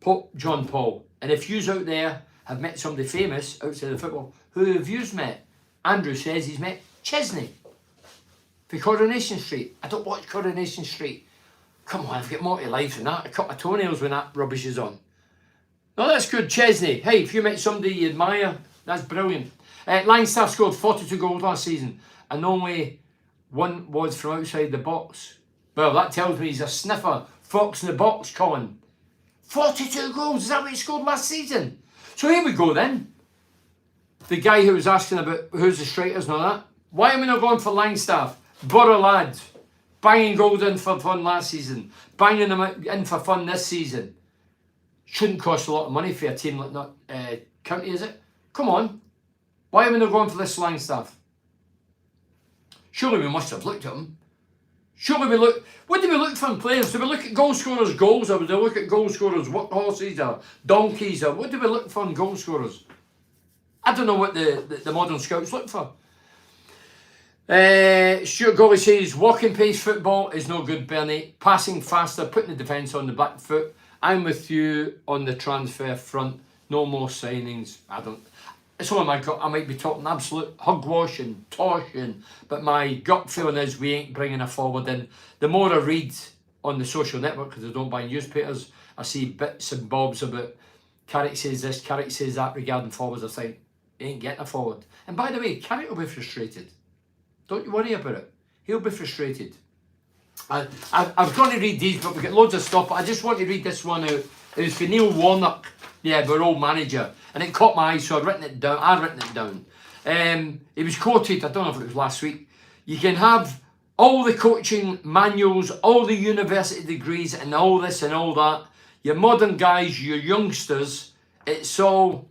Pope John Paul. And if yous out there have met somebody famous outside of football, who have yous met? Andrew says he's met Chesney for Coronation Street. I don't watch Coronation Street. Come on, I've got more to life than that. I cut my toenails when that rubbish is on. No, that's good, Chesney. Hey, if you met somebody you admire, that's brilliant. Langstaff scored 42 goals last season, and only one was from outside the box. Well, that tells me he's a sniffer. Fox in the box, Colin. 42 goals, is that what he scored last season? So here we go then. The guy who was asking about who's the strikers and all that. Why are we not going for Langstaff? Borough lads. Banging goals in for fun last season. Banging them in for fun this season. Shouldn't cost a lot of money for a team like not County, is it? Come on. Why are we not going for this Langstaff? Surely we must have looked at them. Surely we look. What do we look for in players? Do we look at goal scorers' goals, or do we look at goal scorers' workhorses or donkeys, or what do we look for in goal scorers? I don't know what the modern scouts look for. Stuart Goley says walking pace football is no good, Bernie. Passing faster, putting the defence on the back foot. I'm with you on the transfer front. No more signings. It's only my gut. I might be talking absolute hogwash and tosh, but my gut feeling is we ain't bringing a forward in. The more I read on the social network, because I don't buy newspapers, I see bits and bobs about Carrick says this, Carrick says that regarding forwards. I think he ain't getting a forward. And by the way, Carrick will be frustrated. Don't you worry about it. He'll be frustrated. I'm going to read these, but we've got loads of stuff. But I just want to read this one out. It was for Neil Warnock, our old manager. And it caught my eye, so I've written it down. It was quoted, I don't know if it was last week. You can have all the coaching manuals, all the university degrees, and all this and all that. Your modern guys, your youngsters, it's all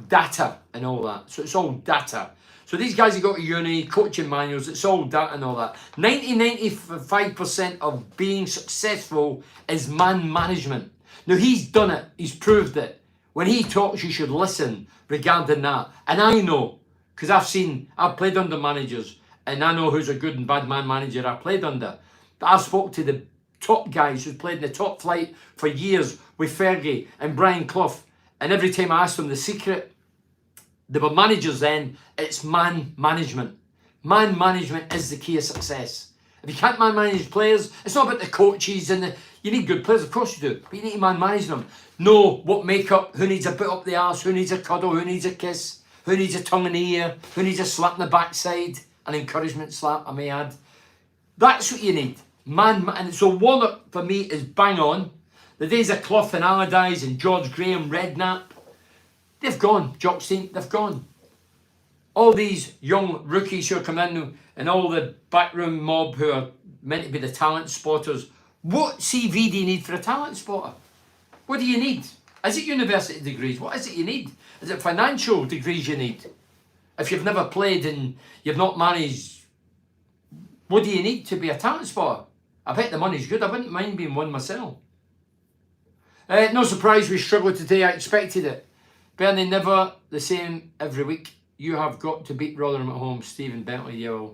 data and all that. So it's all data. So these guys have got to uni, coaching manuals, it's all data and all that. 95% of being successful is man management. Now he's done it, he's proved it. When he talks, you should listen regarding that. And I know, because I've played under managers, and I know who's a good and bad man manager I played under. But I've spoke to the top guys who've played in the top flight for years with Fergie and Brian Clough. And every time I asked them the secret, they were managers then, it's man management. Man management is the key of success. If you can't man manage players, it's not about the coaches and you need good players, of course you do, but you need to man manage them. Know what makeup, who needs a bit up the arse, who needs a cuddle, who needs a kiss, who needs a tongue in the ear, who needs a slap in the backside, an encouragement slap, I may add. That's what you need. And so Warnock for me is bang on. The days of Clough and Allardyce and George Graham, Redknapp, they've gone. Jockstein, they've gone. All these young rookies who are coming in and all the backroom mob who are meant to be the talent spotters. What CV do you need for a talent spotter? What do you need? Is it university degrees? What is it you need? Is it financial degrees you need? If you've never played and you've not managed, what do you need to be a talent spotter? I bet the money's good. I wouldn't mind being one myself. No surprise we struggled today. I expected it. Bernie, never the same every week. You have got to beat Rotherham at home. Stephen Bentley, yeah.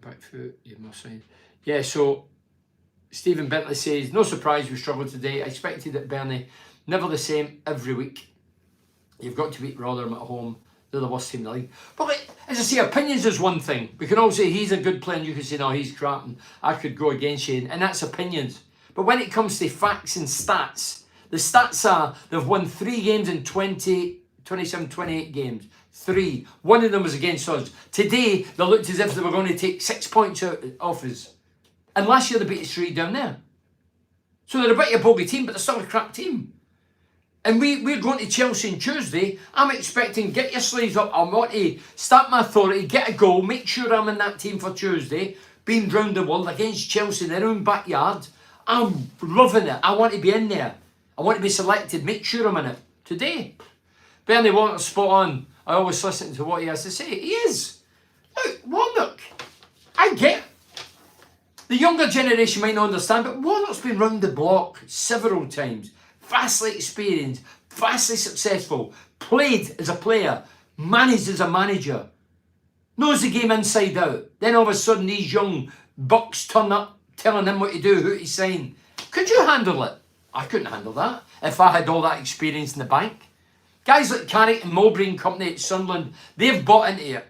Back foot, you must say. Yeah, so Stephen Bentley says, no surprise we struggled today. I expected it, Bernie. Never the same every week. You've got to beat Rotherham at home. They're the worst team in the league. But as I say, opinions is one thing. We can all say he's a good player and you can say, no, he's crap and I could go against you. And that's opinions. But when it comes to facts and stats, the stats are they've won 3 games in 27, 28 games. 3. One of them was against us. Today, they looked as if they were going to take 6 points off us. And last year they beat us 3 down there. So they're a bit of a bogey team, but they're still a crap team. And we're going to Chelsea on Tuesday. I'm expecting, get your sleeves up. I want to start my authority, get a goal, make sure I'm in that team for Tuesday, being round the world against Chelsea in their own backyard. I'm loving it. I want to be in there. I want to be selected. Make sure I'm in it. Today, Bernie Warnock's spot on. I always listen to what he has to say. He is. Look, Warnock, I get the younger generation might not understand, but Warnock's been round the block several times. Vastly experienced, vastly successful, played as a player, managed as a manager, knows the game inside out. Then all of a sudden these young bucks turn up telling him what to do, who to sign. Could you handle it? I couldn't handle that if I had all that experience in the bank. Guys like Carrick and Mowbray and company at Sunderland, they've bought into it.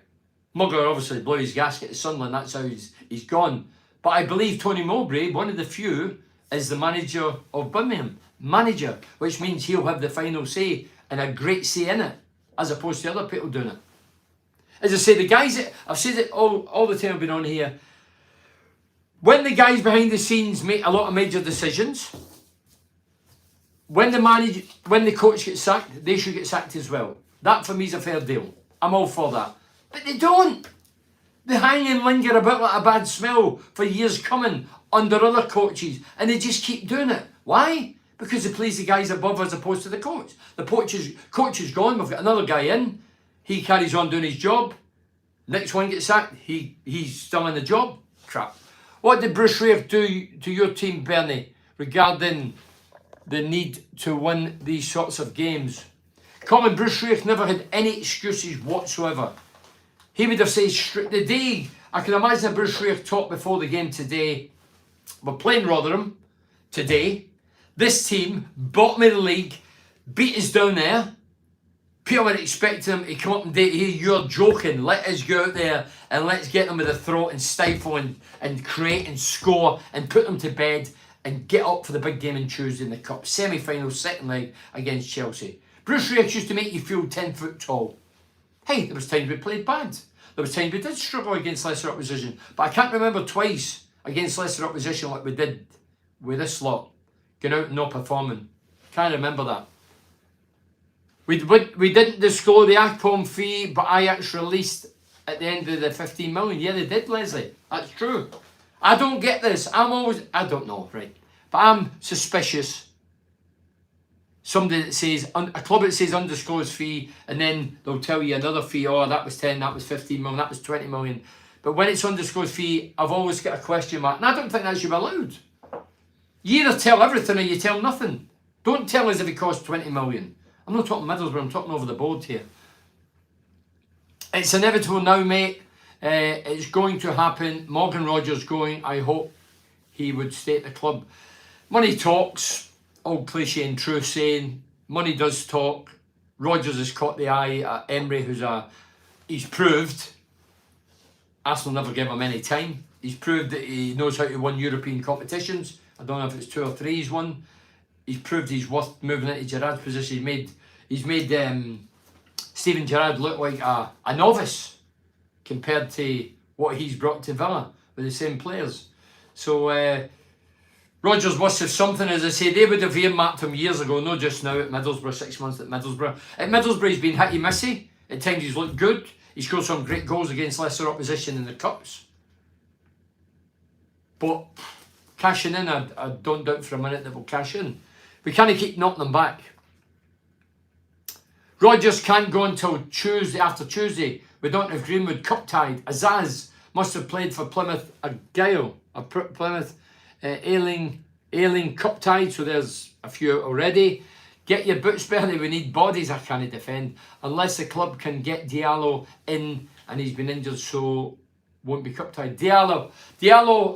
Mugler obviously blew his gasket at Sunderland, that's how he's gone. But I believe Tony Mowbray, one of the few, is the manager of Birmingham. Manager, which means he'll have the final say and a great say in it, as opposed to other people doing it. As I say, the guys that I've said it all the time I've been on here, when the guys behind the scenes make a lot of major decisions, when the coach gets sacked, they should get sacked as well. That for me is a fair deal. I'm all for that. But they don't. They hang and linger about like a bad smell for years coming under other coaches, and they just keep doing it. Why? Because they please the guys above as opposed to the coach. The coach is gone, we've got another guy in, he carries on doing his job. Next one gets sacked, he's still in the job. Crap. What did Bruce Rare do to your team, Bernie, regarding the need to win these sorts of games? Colin, Bruce Rare never had any excuses whatsoever. He would have said the day, I can imagine Bruce Rare talked before the game today, we're playing Rotherham today. This team, bottom of the league, beat us down there. People were expecting them to come up and date here. You're joking. Let us go out there and let's get them with the throat and stifle and create and score and put them to bed and get up for the big game on Tuesday in the Cup. Semi-final, second leg against Chelsea. Bruce Rioch used to make you feel 10 foot tall. Hey, there was times we played bad. There was times we did struggle against lesser opposition. But I can't remember twice against lesser opposition like we did with this lot. Going out and not performing. Can't remember that. We didn't disclose the ACPOM fee, but Ajax released at the end of the 15 million. Yeah, they did, Leslie. That's true. I don't get this. I don't know, right? But I'm suspicious. Somebody that says, a club that says undisclosed fee, and then they'll tell you another fee, oh, that was 10, that was 15 million, that was 20 million. But when it's undisclosed fee, I've always got a question mark. And I don't think that should be allowed. You either tell everything or you tell nothing. Don't tell us if it costs 20 million. I'm not talking Middlesbrough, I'm talking over the board here. It's inevitable now, mate. It's going to happen. Morgan Rogers going. I hope he would stay at the club. Money talks. Old cliche and true saying. Money does talk. Rogers has caught the eye at Emery, he's proved. Arsenal never gave him any time. He's proved that he knows how to win European competitions. I don't know if it's 2 or 3 he's won. He's proved he's worth moving into Gerrard's position. He's made Steven Gerrard look like a novice compared to what he's brought to Villa with the same players. So Rodgers must have something. As I say, they would have earmarked him years ago, not just now at Middlesbrough, 6 months at Middlesbrough. At Middlesbrough he's been hitty-missy. At times he's looked good. He scored some great goals against lesser opposition in the Cups. But cashing in, I don't doubt for a minute that we'll cash in. We can't keep knocking them back. Rodgers can't go until Tuesday, after Tuesday. We don't have Greenwood Cup tied. Azaz must have played for Plymouth Argyle, Plymouth Ailing Cup tied, so there's a few already. Get your boots, Bernie, we need bodies. I can't defend. Unless the club can get Diallo in, and he's been injured, so won't be cup tied. Diallo,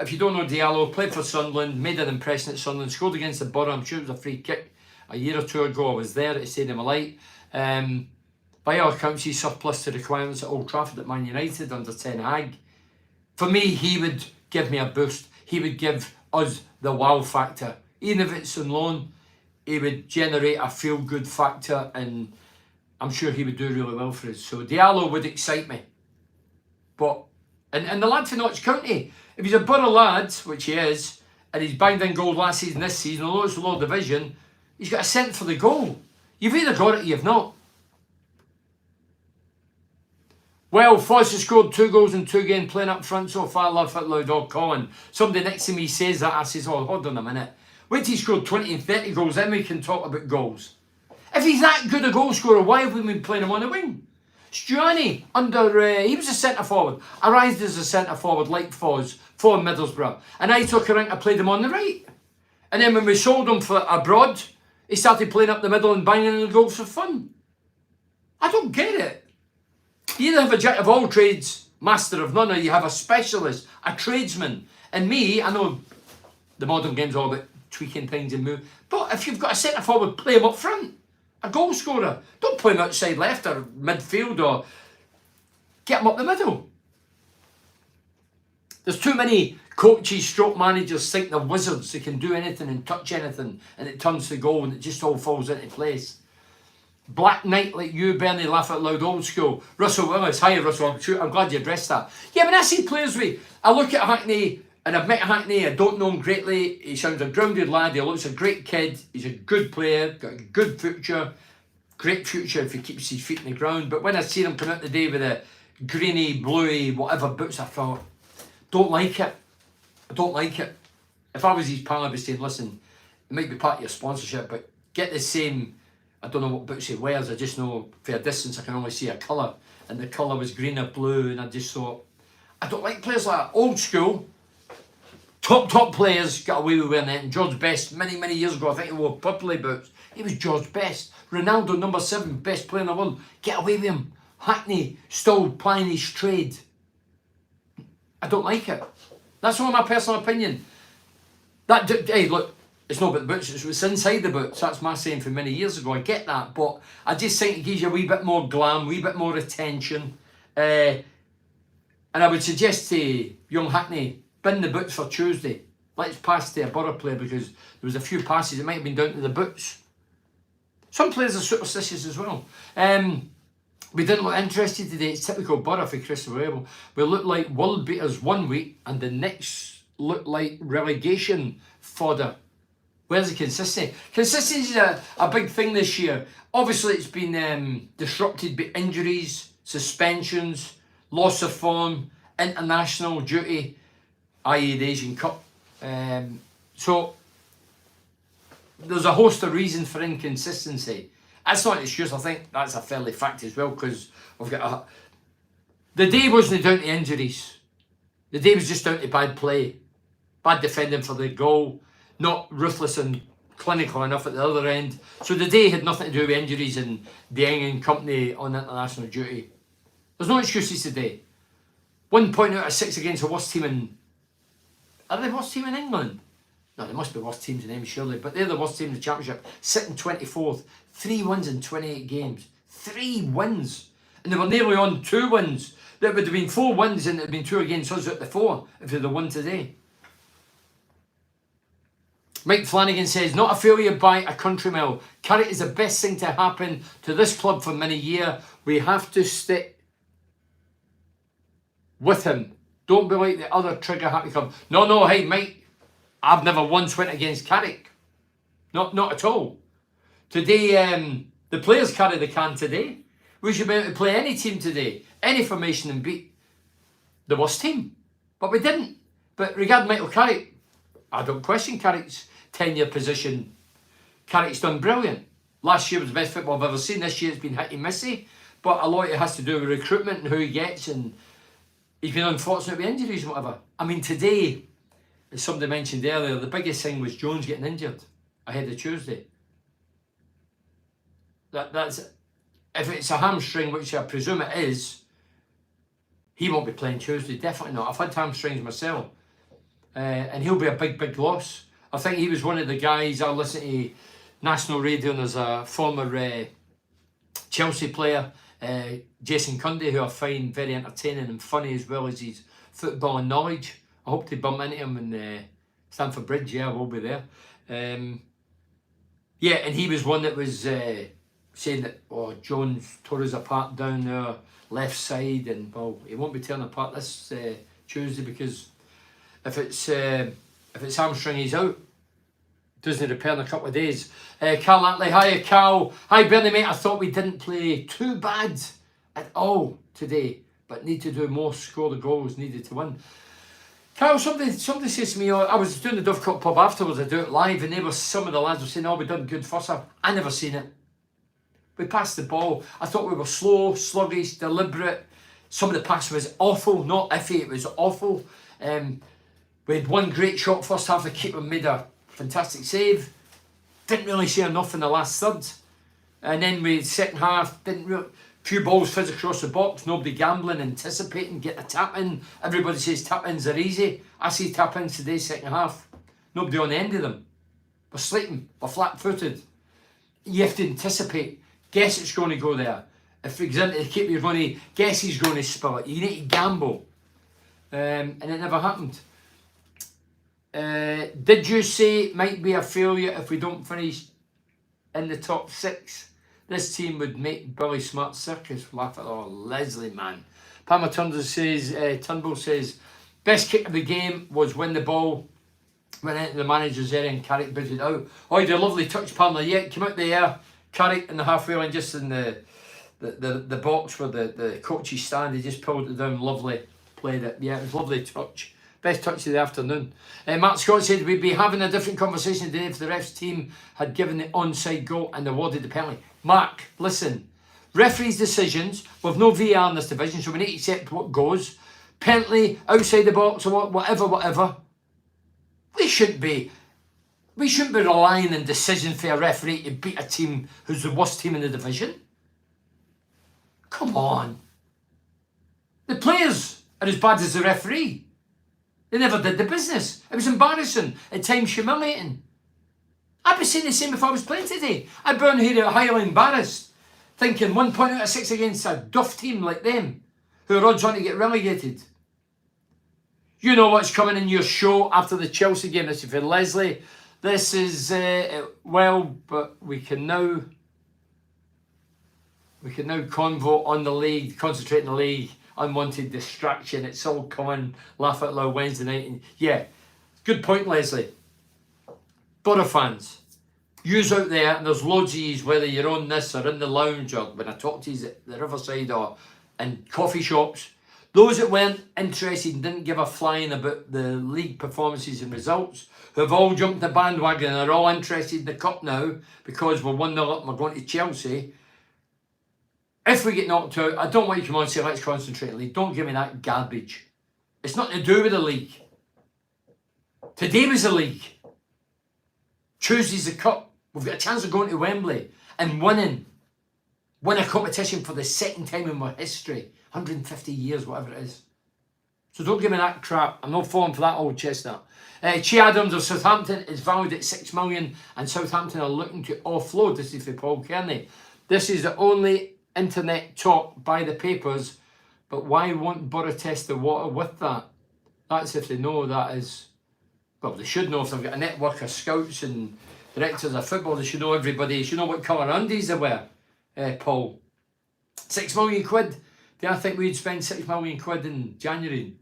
if you don't know Diallo, played for Sunderland, made an impression at Sunderland, scored against the Borough. I'm sure it was a free kick a year or two ago. I was there at the Stadium of Light. By all accounts, he's surplus to requirements at Old Trafford at Man United under Ten Hag. For me, he would give me a boost. He would give us the wow factor. Even if it's on loan, he would generate a feel-good factor, and I'm sure he would do really well for us. So Diallo would excite me. But, and the lad for Notts County, if he's a Borough lad, which he is, and he's banged in goals last season, this season, although it's a low division, he's got a scent for the goal. You've either got it or you've not. Well, Foss has scored 2 goals in 2 games playing up front so far. Laugh out loud, or Colin. Somebody next to me says that. I says, oh, hold on a minute. Wait till he scored 20 and 30 goals, then we can talk about goals. If he's that good a goal scorer, why have we been playing him on the wing? Stuani, he was a centre forward. Arrived as a centre forward like Foz for Middlesbrough. And I took a ring to play them on the right. And then when we sold him for abroad, he started playing up the middle and banging in the goals for fun. I don't get it. You either have a jack of all trades, master of none, or you have a specialist, a tradesman. And me, I know the modern game's all about tweaking things and move, but if you've got a centre forward, play him up front. A goal scorer. Don't play him outside left or midfield, or get him up the middle. There's too many coaches, stroke managers think they're wizards. They can do anything and touch anything, and it turns to goal, and it just all falls into place. Black Knight like you, Bernie, laugh out loud, old school. Russell Willis, hi Russell, I'm glad you addressed that. Yeah, when I see players I look at Hackney, and I've met Hackney, I don't know him greatly. He sounds a grounded lad, he looks a great kid, he's a good player, got a good future, great future if he keeps his feet in the ground. But when I see him come out today with a greeny, bluey, whatever boots, I thought, don't like it. I don't like it. If I was his pal, I'd be saying, listen, it might be part of your sponsorship, but get the same. I don't know what boots he wears, I just know for a distance I can only see a colour, and the colour was green or blue, and I just thought, I don't like players like that. Old school, top players got away with wearing that. And George Best, many years ago, I think he wore purpley boots. He was George Best. Ronaldo, number 7, best player in the world. Get away with him. Hackney, still plying his trade. I don't like it. That's only my personal opinion. Hey, look, it's not about the boots, it's inside the boots. That's my saying from many years ago. I get that, but I just think it gives you a wee bit more glam, a wee bit more attention. And I would suggest to young Hackney, bin the boots for Tuesday. Let's pass to a Borough player, because there was a few passes that might have been down to the boots. Some players are superstitious as well. We didn't look interested today. It's typical Borough for Christopher Abel. We looked like world beaters one week, and the next looked like relegation fodder. Where's the consistency? Consistency is a big thing this year. Obviously, it's been disrupted by injuries, suspensions, loss of form, international duty, i.e. the Asian Cup. So, there's a host of reasons for inconsistency. That's not an excuse. I think that's a fairly fact as well, because we've got the day wasn't down to injuries. The day was just down to bad play, bad defending for the goal, not ruthless and clinical enough at the other end. So the day had nothing to do with injuries and being in company on international duty. There's no excuses today. 1 point out of 6 against the worst team in... Are they the worst team in England? No, they must be worst teams in England, surely. But they're the worst team in the Championship. Sitting 24th. 3 wins in 28 games. 3 wins. And they were nearly on 2 wins. There would have been 4 wins, and it would have been 2 against us at the 4 if they'd have won today. Mike Flanagan says, not a failure by a country mile. Carrot is the best thing to happen to this club for many years. We have to stick with him. Don't be like the other trigger happy club. No, hey, mate, I've never once went against Carrick. Not at all. Today, the players carry the can today. We should be able to play any team today, any formation, and beat the worst team. But we didn't. But regarding Michael Carrick, I don't question Carrick's tenure position. Carrick's done brilliant. Last year was the best football I've ever seen. This year it's been hit and missy. But a lot of it has to do with recruitment and who he gets. And he's been unfortunate with injuries and whatever. I mean, today, as somebody mentioned earlier, the biggest thing was Jones getting injured ahead of Tuesday. That's if it's a hamstring, which I presume it is, he won't be playing Tuesday. Definitely not. I've had hamstrings myself. And he'll be a big loss. I think he was one of the guys I listened to national radio, and there's a former Chelsea player, Jason Cundy, who I find very entertaining and funny as well as his footballing knowledge. I hope to bump into him in Stamford Bridge. Yeah, I will be there. Yeah, and he was one that was saying that, oh, Jones tore us apart down there, left side, and well, he won't be tearing apart this Tuesday, because if it's hamstring, he's out. Doesn't repair in a couple of days. Carl Atley, hi Carl. Hi Bernie, mate. I thought we didn't play too bad at all today, but need to do more, score the goals needed to win. Carl, somebody says to me, I was doing the Dovecote pub afterwards, I do it live, and some of the lads were saying, oh, we done good first half. I never seen it. We passed the ball. I thought we were slow, sluggish, deliberate. Some of the passing was awful, not iffy, it was awful. We had one great shot first half, the keeper made a fantastic save. Didn't really see enough in the last third. And then we second half, few balls fizz across the box, nobody gambling, anticipating, get the tap in. Everybody says tap ins are easy. I see tap ins today, second half. Nobody on the end of them. We're sleeping, we're flat footed. You have to anticipate, guess it's going to go there. If it's into the keeper, you're going to guess he's going to spill it. You need to gamble. And it never happened. Did you say it might be a failure if we don't finish in the top 6? This team would make Billy Smart circus laugh at Leslie, man. Palmer Turnbull says, best kick of the game was when the ball went into the manager's area and Carrick booted out. Oh, he did a lovely touch, Palmer. Yeah, came out the air, Carrick in the halfway line, just in the box where the coaches stand. He just pulled it down, lovely, played it. Yeah, it was a lovely touch. Best touch of the afternoon. Matt Scott said we'd be having a different conversation today if the refs team had given the onside goal and awarded the penalty. Mark, listen. Referees' decisions, we've no VAR in this division, so we need to accept what goes. Penalty, outside the box, or whatever. We shouldn't be relying on decision for a referee to beat a team who's the worst team in the division. Come on. The players are as bad as the referee. They never did the business. It was embarrassing, at times humiliating. I'd be saying the same if I was playing today. I'd be on here highly embarrassed, thinking 1 point out of 6 against a duff team like them, who are odds on to get relegated. You know what's coming in your show after the Chelsea game. This is for Leslie. This is, but we can now convo on the league, concentrate on the league. Unwanted distraction, it's all coming, laugh out loud Wednesday night. And yeah, good point, Leslie. Borough fans, yous out there, and there's loads of yous, whether you're on this or in the lounge or when I talk to yous at the Riverside or in coffee shops, those that weren't interested and didn't give a flying about the league performances and results, who have all jumped the bandwagon and are all interested in the cup now because we're 1-0 up and we're going to Chelsea. If we get knocked out, I don't want you to come on and say, let's concentrate on the league. Don't give me that garbage. It's nothing to do with the league. Today was the league. Tuesday's the cup. We've got a chance of going to Wembley and win a competition for the second time in our history. 150 years, whatever it is. So don't give me that crap. I'm not falling for that old chestnut. Che Adams of Southampton is valued at 6 million and Southampton are looking to offload. This is for Paul Kearney. This is the only internet talk by the papers, but why won't Borough test the water with that? That's if they know that is, well, they should know if they've got a network of scouts and directors of football, they should know everybody, they should know what colour undies they wear, Paul. 6 million quid. Do I think we'd spend 6 million quid in January?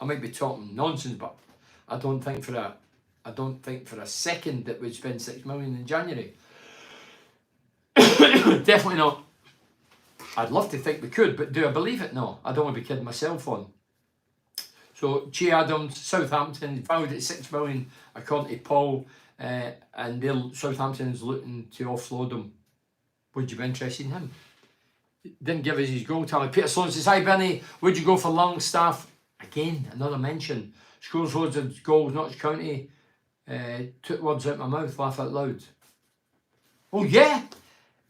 I might be talking nonsense, but I don't think for a second that we'd spend 6 million in January. Definitely not. I'd love to think we could, but do I believe it? No, I don't want to be kidding myself on. So Che Adams, Southampton, valued at 6 million according to Paul, and Southampton's looking to offload him. Would you be interested in him? Didn't give us his goal tally. Peter Sloan says, hi Benny, would you go for Longstaff? Again, another mention. Scores loads of goals, Notts County. Took words out my mouth, laugh out loud. Oh yeah,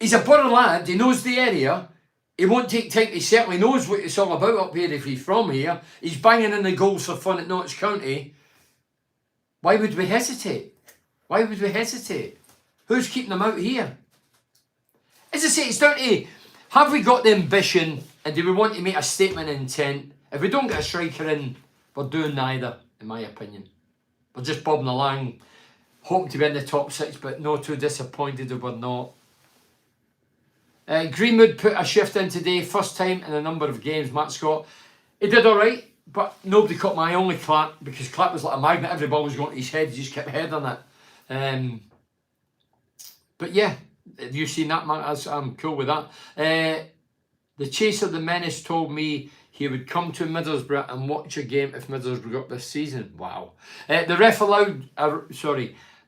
he's a Borough lad, he knows the area. He won't take time, he certainly knows what it's all about up here if he's from here. He's banging in the goals for fun at Notts County. Why would we hesitate? Why would we hesitate? Who's keeping them out here? As I say, it's down to, have we got the ambition and do we want to make a statement of intent? If we don't get a striker in, we're doing neither, in my opinion. We're just bobbing along, hoping to be in the top 6, but no too disappointed if we're not. Greenwood put a shift in today, first time in a number of games, Matt Scott. He did alright, but nobody caught my only clap, because clap was like a magnet, every ball was going to his head, he just kept heading it. But yeah, have you seen that, Matt? I'm cool with that. The Chase of the Menace told me he would come to Middlesbrough and watch a game if Middlesbrough got this season. Wow. The ref allowed,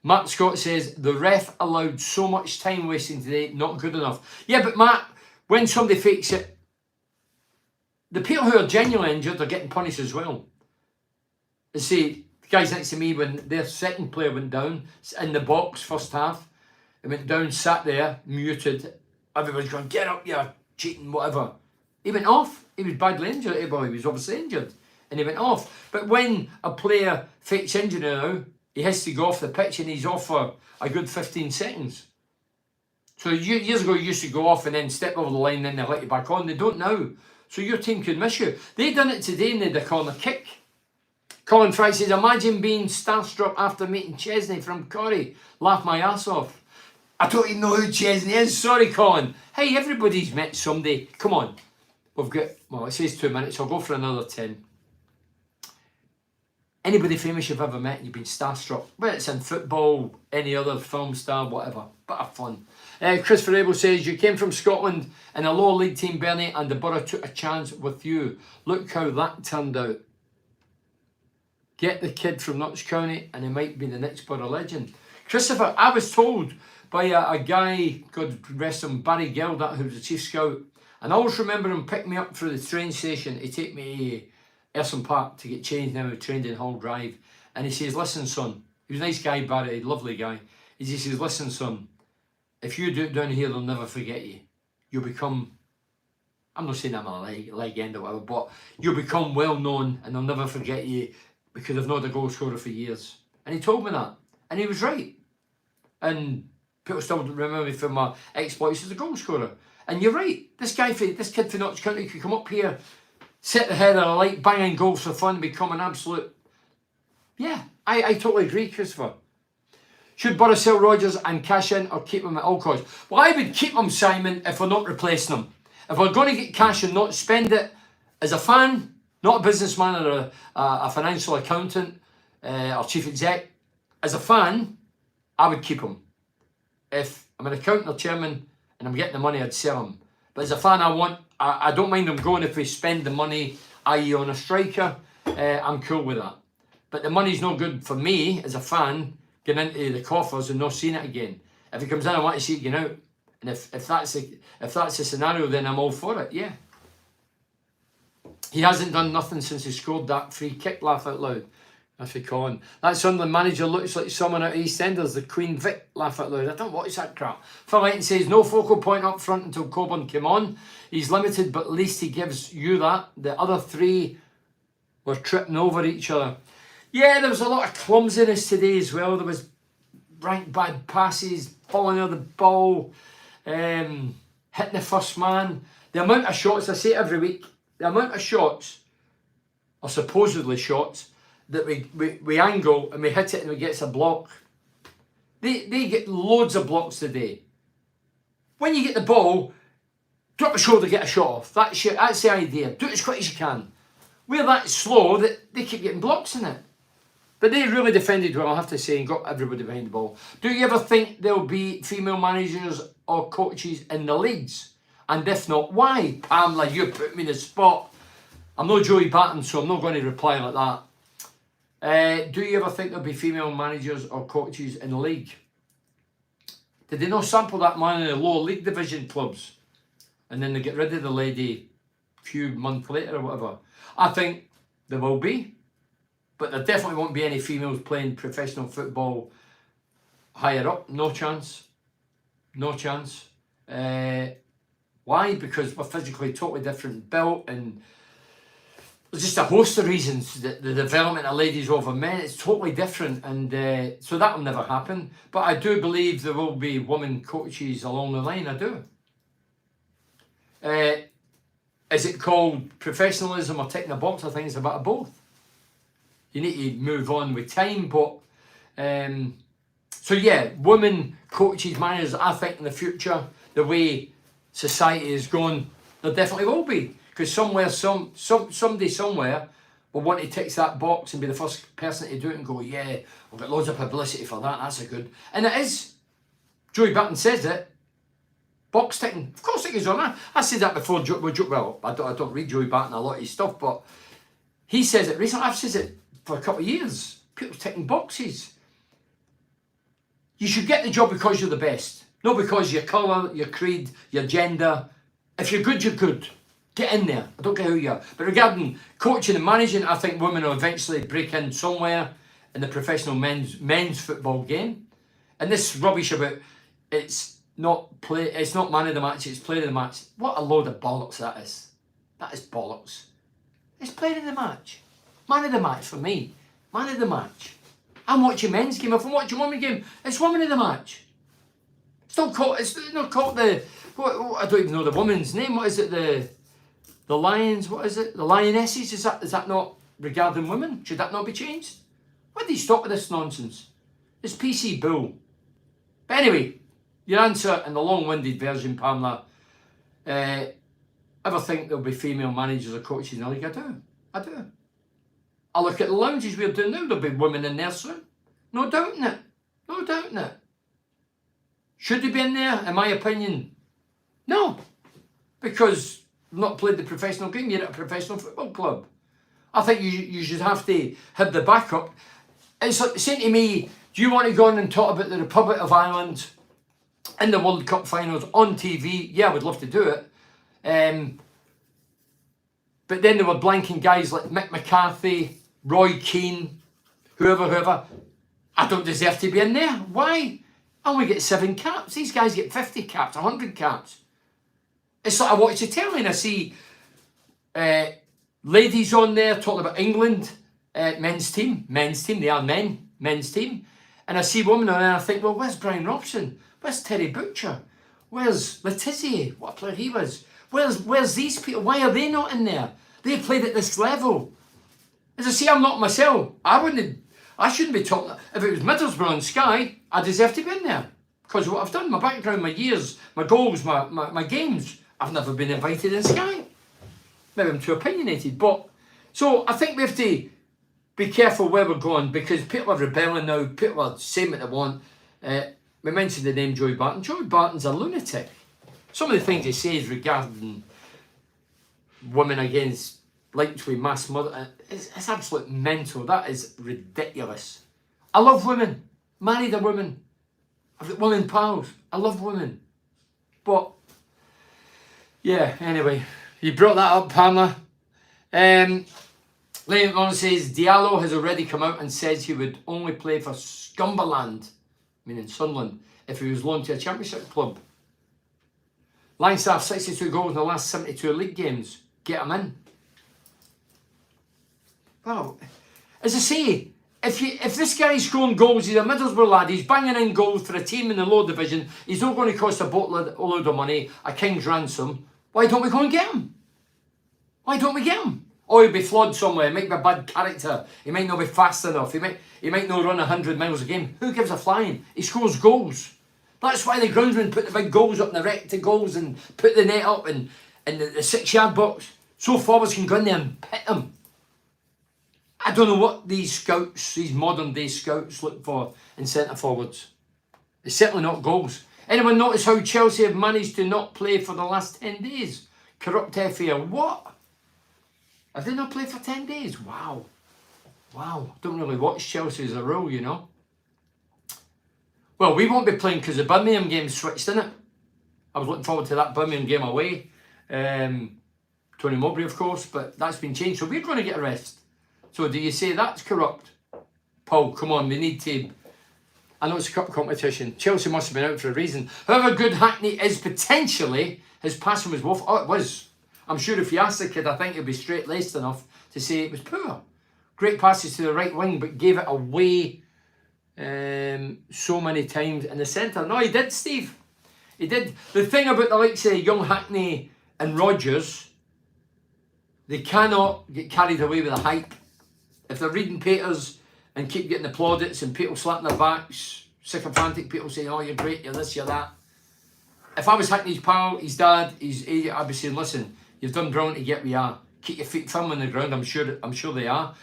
Matt Scott says, the ref allowed so much time wasting today, not good enough. Yeah, but Matt, when somebody fakes it, the people who are genuinely injured are getting punished as well. You see, the guys next to me, when their second player went down, in the box, first half, he went down, sat there, muted, everybody's going, get up, you're cheating, whatever. He went off. He was badly injured. Well, he was obviously injured. And he went off. But when a player fakes injury now, he has to go off the pitch and he's off for a good 15 seconds. So years ago, you used to go off and then step over the line and then they let you back on. They don't now. So your team could miss you. They done it today and they had a corner kick. Colin Fry says, imagine being starstruck after meeting Chesney from Corrie. Laugh my ass off. I don't even know who Chesney is. Sorry, Colin. Hey, everybody's met somebody. Come on. We've got, well, it says 2 minutes. I'll go for another 10. Anybody famous you've ever met and you've been starstruck, whether it's in football, any other film star, whatever. Bit of fun. Christopher Abel says, you came from Scotland in a lower league team, Bernie, and the Borough took a chance with you. Look how that turned out. Get the kid from Notts County and he might be the next Borough legend. Christopher, I was told by a guy, God rest him, Barry Geldat, who was the chief scout, and I always remember him pick me up through the train station to take me to Erson Park to get changed. Now we trained in Hall Drive. And he says, listen, son. He was a nice guy, Barry, lovely guy. He says, listen, son. If you do it down here, they'll never forget you. You'll become, I'm not saying I'm a legend or whatever, but you'll become well known and they'll never forget you because I've not a goal scorer for years. And he told me that. And he was right. And people still remember me for my exploits as a goal scorer. And you're right. This kid from Notts County could come up here, set the head on a light, banging goals for fun, become an absolute... Yeah, I totally agree, Christopher. Should Borough sell Rodgers and cash in or keep him at all costs? Well, I would keep him, Simon, if we're not replacing him. If we're going to get cash and not spend it, as a fan, not a businessman or a financial accountant or chief exec, as a fan, I would keep him. If I'm an accountant or chairman and I'm getting the money, I'd sell him. But as a fan, I don't mind him going if we spend the money, i.e. on a striker. I'm cool with that. But the money's no good for me as a fan getting into the coffers and not seeing it again. If he comes in, I want to see it get out. And if that's the scenario, then I'm all for it. Yeah. He hasn't done nothing since he scored that free kick. Laugh out loud. That's for Colin. That Sunderland manager looks like someone out of EastEnders, the Queen Vic. Laugh out loud. I don't watch that crap. Phil Lighton says, no focal point up front until Coburn came on. He's limited, but at least he gives you that. The other three were tripping over each other. Yeah, there was a lot of clumsiness today as well. There was rank bad passes, falling out of the ball, hitting the first man. The amount of shots, I say it every week, the amount of shots, or supposedly shots, that we angle and we hit it and we get a block. They get loads of blocks today. When you get the ball, drop a shoulder, get a shot off. That's the idea. Do it as quick as you can. we're that slow that they keep getting blocks in it. But they really defended well, I have to say, and got everybody behind the ball. Do you ever think there'll be female managers or coaches in the leagues? And if not, why? Pamela, you put me in the spot. I'm not Joey Barton, so I'm not going to reply like that. Do you ever think there'll be female managers or coaches in the league? Did they not sample that man in the lower league division clubs? And then they get rid of the lady a few months later or whatever. I think there will be. But there definitely won't be any females playing professional football higher up. No chance. No chance. Why? Because we're physically totally different built, and there's just a host of reasons. The development of ladies over men, it's totally different, and so that will never happen. But I do believe there will be women coaches along the line. I do. Is it called professionalism or ticking a box? I think it's a bit of both. You need to move on with time, but so yeah, women coaches, managers. I think in the future, the way society is going, there definitely will be, because somewhere, somebody somewhere will want to tick that box and be the first person to do it and go, yeah, we've got loads of publicity for that. That's a good, and it is. Joey Barton says it. Box ticking, of course it goes on. I said that before. Well, I don't read Joey Barton a lot of his stuff, but he says it recently. I've said it for a couple of years. People ticking boxes. You should get the job because you're the best, not because your colour, your creed, your gender. If you're good, you're good. Get in there. I don't care who you are. But regarding coaching and managing, I think women will eventually break in somewhere in the professional men's football game. And this rubbish about it's not man of the match, it's player of the match. What a load of bollocks that is. That is bollocks. It's player of the match. Man of the match for me. Man of the match. I'm watching men's game. If I'm watching women's game, it's woman of the match. It's not called the I don't even know the woman's name. What is it? The Lions, what is it? The Lionesses? Is that not regarding women? Should that not be changed? Why do you stop with this nonsense? It's PC bull. But anyway, your answer in the long-winded version, Pamela. Ever think there'll be female managers or coaches in the league? I do. I look at the lounges we're doing now, there'll be women in there soon. No doubt in it. No doubt in it. Should they be in there? In my opinion, no. Because you've not played the professional game, you're at a professional football club. I think you should have to have the backup. It's like saying to me, do you want to go on and talk about the Republic of Ireland in the World Cup finals on TV? Yeah, I would love to do it. But then they were blanking guys like Mick McCarthy, Roy Keane, whoever. I don't deserve to be in there. Why? I only get 7 caps. These guys get 50 caps, 100 caps. It's like I watch the telly and I see ladies on there talking about England, men's team, they are men's team. And I see women on there and I think, well, where's Brian Robson? Where's Terry Butcher? Where's Letizia? What a player he was. Where's these people? Why are they not in there? They played at this level. As I say, I'm not myself. I shouldn't be talking. If it was Middlesbrough and Sky, I deserve to be in there. Because of what I've done, my background, my years, my goals, my games. I've never been invited in Sky. Maybe I'm too opinionated. But, so I think we have to be careful where we're going, because people are rebelling now. People are saying what they want. We mentioned the name Joey Barton. Joey Barton's a lunatic. Some of the things he says regarding women against linked with mass murder, it's absolute mental. That is ridiculous. I love women. Married a woman. I've got women pals. I love women. But, yeah, anyway. You brought that up, Pamela. Liam on says, Diallo has already come out and says he would only play for Scumberland, meaning Sunderland, if he was loaned to a championship club. Langstaff 62 goals in the last 72 league games. Get him in. Well, as I say, if this guy's scoring goals, he's a Middlesbrough lad, he's banging in goals for a team in the low division, he's not going to cost a boatload of money, a king's ransom, why don't we go and get him? Why don't we get him? Oh, he'll be flawed somewhere, he might be a bad character, he might not be fast enough, he might not run 100 miles a game. Who gives a flying? He scores goals. That's why the groundsmen put the big goals up in the recta goals and put the net up in the 6-yard box, so forwards can go in there and pit him. I don't know what these scouts, these modern day scouts, look for in centre forwards. It's certainly not goals. Anyone notice how Chelsea have managed to not play for the last 10 days? Corrupt FA. What? Have they not played for 10 days? Wow. Wow. Don't really watch Chelsea as a rule, you know. Well, we won't be playing because the Birmingham game switched, didn't it? I was looking forward to that Birmingham game away. Tony Mowbray, of course, but that's been changed. So we're going to get a rest. So do you say that's corrupt? Paul, come on, we need to... I know it's a cup competition. Chelsea must have been out for a reason. However good Hackney is potentially, his passing was woeful. Oh, it was. I'm sure if you asked the kid, I think he'd be straight-laced enough to say it was poor. Great passes to the right wing, but gave it away so many times in the centre. No, he did, Steve. He did. The thing about the likes of young Hackney and Rodgers, they cannot get carried away with the hype. If they're reading papers and keep getting the plaudits and people slapping their backs, sycophantic people saying, oh, you're great, you're this, you're that. If I was Hackney's pal, his dad, his agent, I'd be saying, listen, you've done brilliant to get where you are. Keep your feet firm on the ground, I'm sure they are.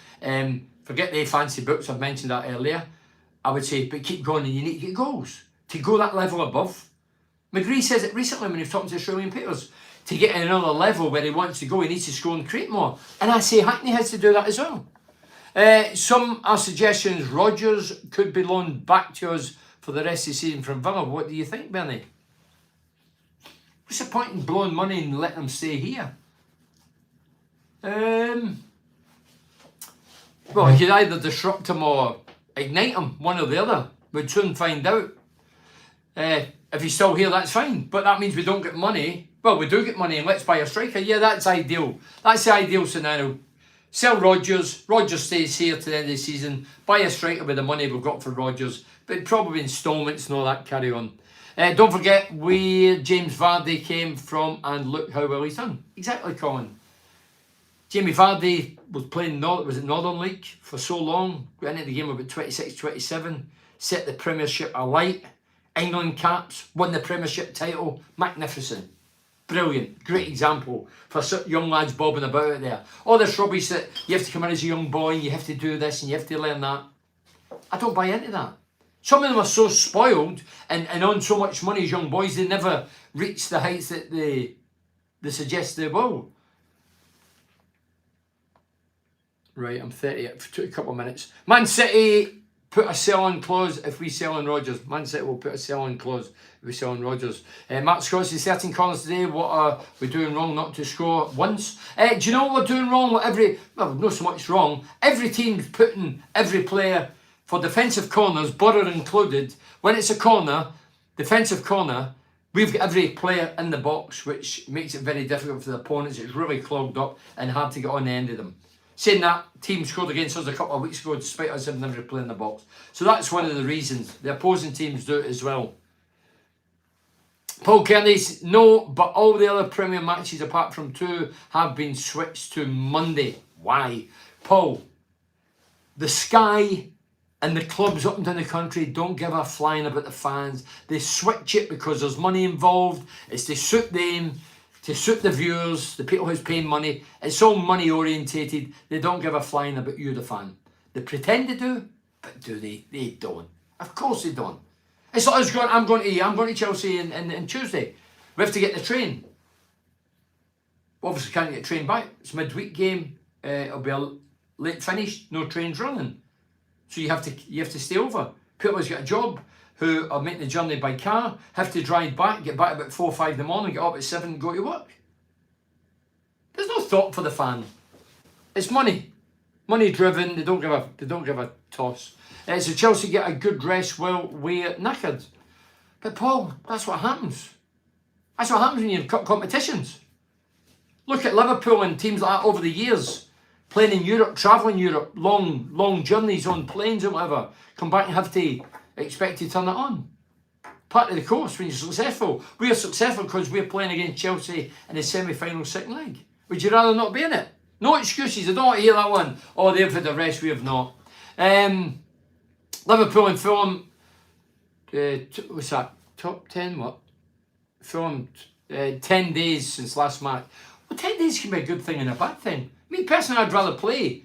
Forget the fancy books, I've mentioned that earlier. I would say, but keep going and you need to get goals. To go that level above. McGree says it recently when he was talking to Australian papers. To get another level where he wants to go, he needs to score and create more. And I say Hackney has to do that as well. Some are suggestions Rodgers could be loaned back to us for the rest of the season from Villa. What do you think, Bernie? What's the point in blowing money and letting them stay here? Well, you could either disrupt him or ignite him, one or the other. We'd soon find out. If he's still here, that's fine. But that means we don't get money. Well, we do get money and let's buy a striker. Yeah, that's ideal. That's the ideal scenario. Sell Rodgers. Rodgers stays here to the end of the season. Buy a striker with the money we've got for Rodgers. But probably instalments and all that carry on. Don't forget where James Vardy came from and look how well he's done. Exactly, Colin. Jamie Vardy was playing Northern League for so long. Got into the game about 26, 27. Set the Premiership alight. England caps. Won the Premiership title. Magnificent. Brilliant. Great example for young lads bobbing about out there. All this rubbish that you have to come in as a young boy and you have to do this and you have to learn that. I don't buy into that. Some of them are so spoiled and on so much money as young boys, they never reach the heights that they suggest they will. Right, I'm 30. It took a couple of minutes. Man City put a sell-on clause if we sell on Rodgers. Man City will put a sell-on clause if we sell on Rodgers. Mark Scott says 13 corners today. What are we doing wrong not to score once? Do you know what we're doing wrong? Well, not so much wrong. Every team's putting every player for defensive corners, Borough included. When it's a corner, defensive corner, we've got every player in the box, which makes it very difficult for the opponents. It's really clogged up and hard to get on the end of them. Saying that, team scored against us a couple of weeks ago despite us having every player in the box. So that's one of the reasons. The opposing teams do it as well. Paul Kearney, no, but all the other Premier matches apart from 2 have been switched to Monday. Why? Paul, the Sky and the clubs up and down the country don't give a flying about the fans. They switch it because there's money involved. It's to suit them, to suit the viewers, the people who's paying money. It's all money orientated. They don't give a flying about you, the fan. They pretend they do, but do they? They don't. Of course they don't. It's like us going, I'm going to Chelsea on Tuesday. We have to get the train. Obviously can't get the train back. It's a midweek game. It'll be a late finish, no trains running. So you have to stay over. People who's got a job who are making the journey by car, have to drive back, get back about 4 or 5 in the morning, get up at 7 and go to work. There's no thought for the fan. It's money. Money driven, they don't give a toss. So Chelsea get a good rest while we're knackered. But Paul, that's what happens. That's what happens when you've got competitions. Look at Liverpool and teams like that over the years. Playing in Europe, travelling Europe, long journeys on planes and whatever. Come back and have to expect to turn it on. Part of the course when you're successful. We are successful because we're playing against Chelsea in the semi-final second leg. Would you rather not be in it? No excuses. I don't want to hear that one. Oh, they've had the rest, we have not. Liverpool and Fulham. What's that? Top 10? What? Fulham. 10 days since last match. Well, 10 days can be a good thing and a bad thing. Me personally, I'd rather play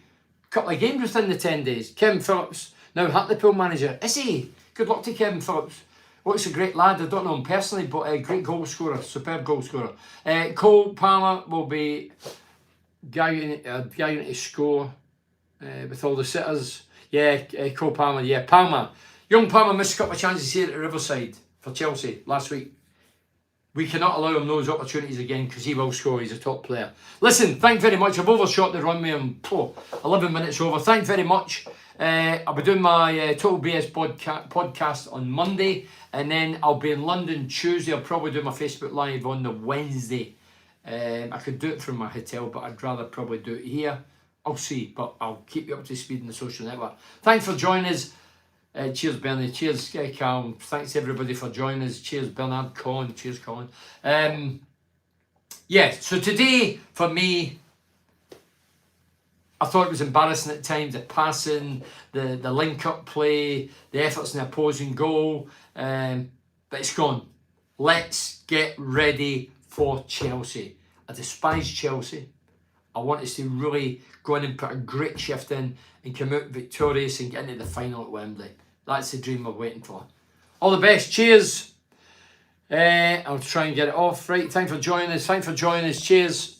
couple of games within the 10 days. Kevin Phillips, now Hartlepool manager. Is he? Good luck to Kevin Phillips. Looks a great lad. I don't know him personally, but a great goal scorer, superb goal scorer. Cole Palmer will be going to score with all the sitters. Yeah, Cole Palmer. Yeah, Palmer. Young Palmer missed a couple of chances here at Riverside for Chelsea last week. We cannot allow him those opportunities again because he will score. He's a top player. Listen, thank very much. I've overshot the runway. I'm 11 minutes over. Thank very much. I'll be doing my Total BS podcast on Monday, and then I'll be in London Tuesday. I'll probably do my Facebook Live on the Wednesday. I could do it from my hotel, but I'd rather probably do it here. I'll see, but I'll keep you up to speed in the social network. Thanks for joining us. Cheers, Bernie. Cheers, Calm. Thanks, everybody, for joining us. Cheers, Bernard. Colin. Cheers, Colin. Yeah, so today, for me, I thought it was embarrassing at times, the passing, the link-up play, the efforts in the opposing goal, but it's gone. Let's get ready for Chelsea. I despise Chelsea. I want us to really go in and put a great shift in and come out victorious and get into the final at Wembley. That's the dream we're waiting for. All the best. Cheers. I'll try and get it off. Right, thanks for joining us. Cheers.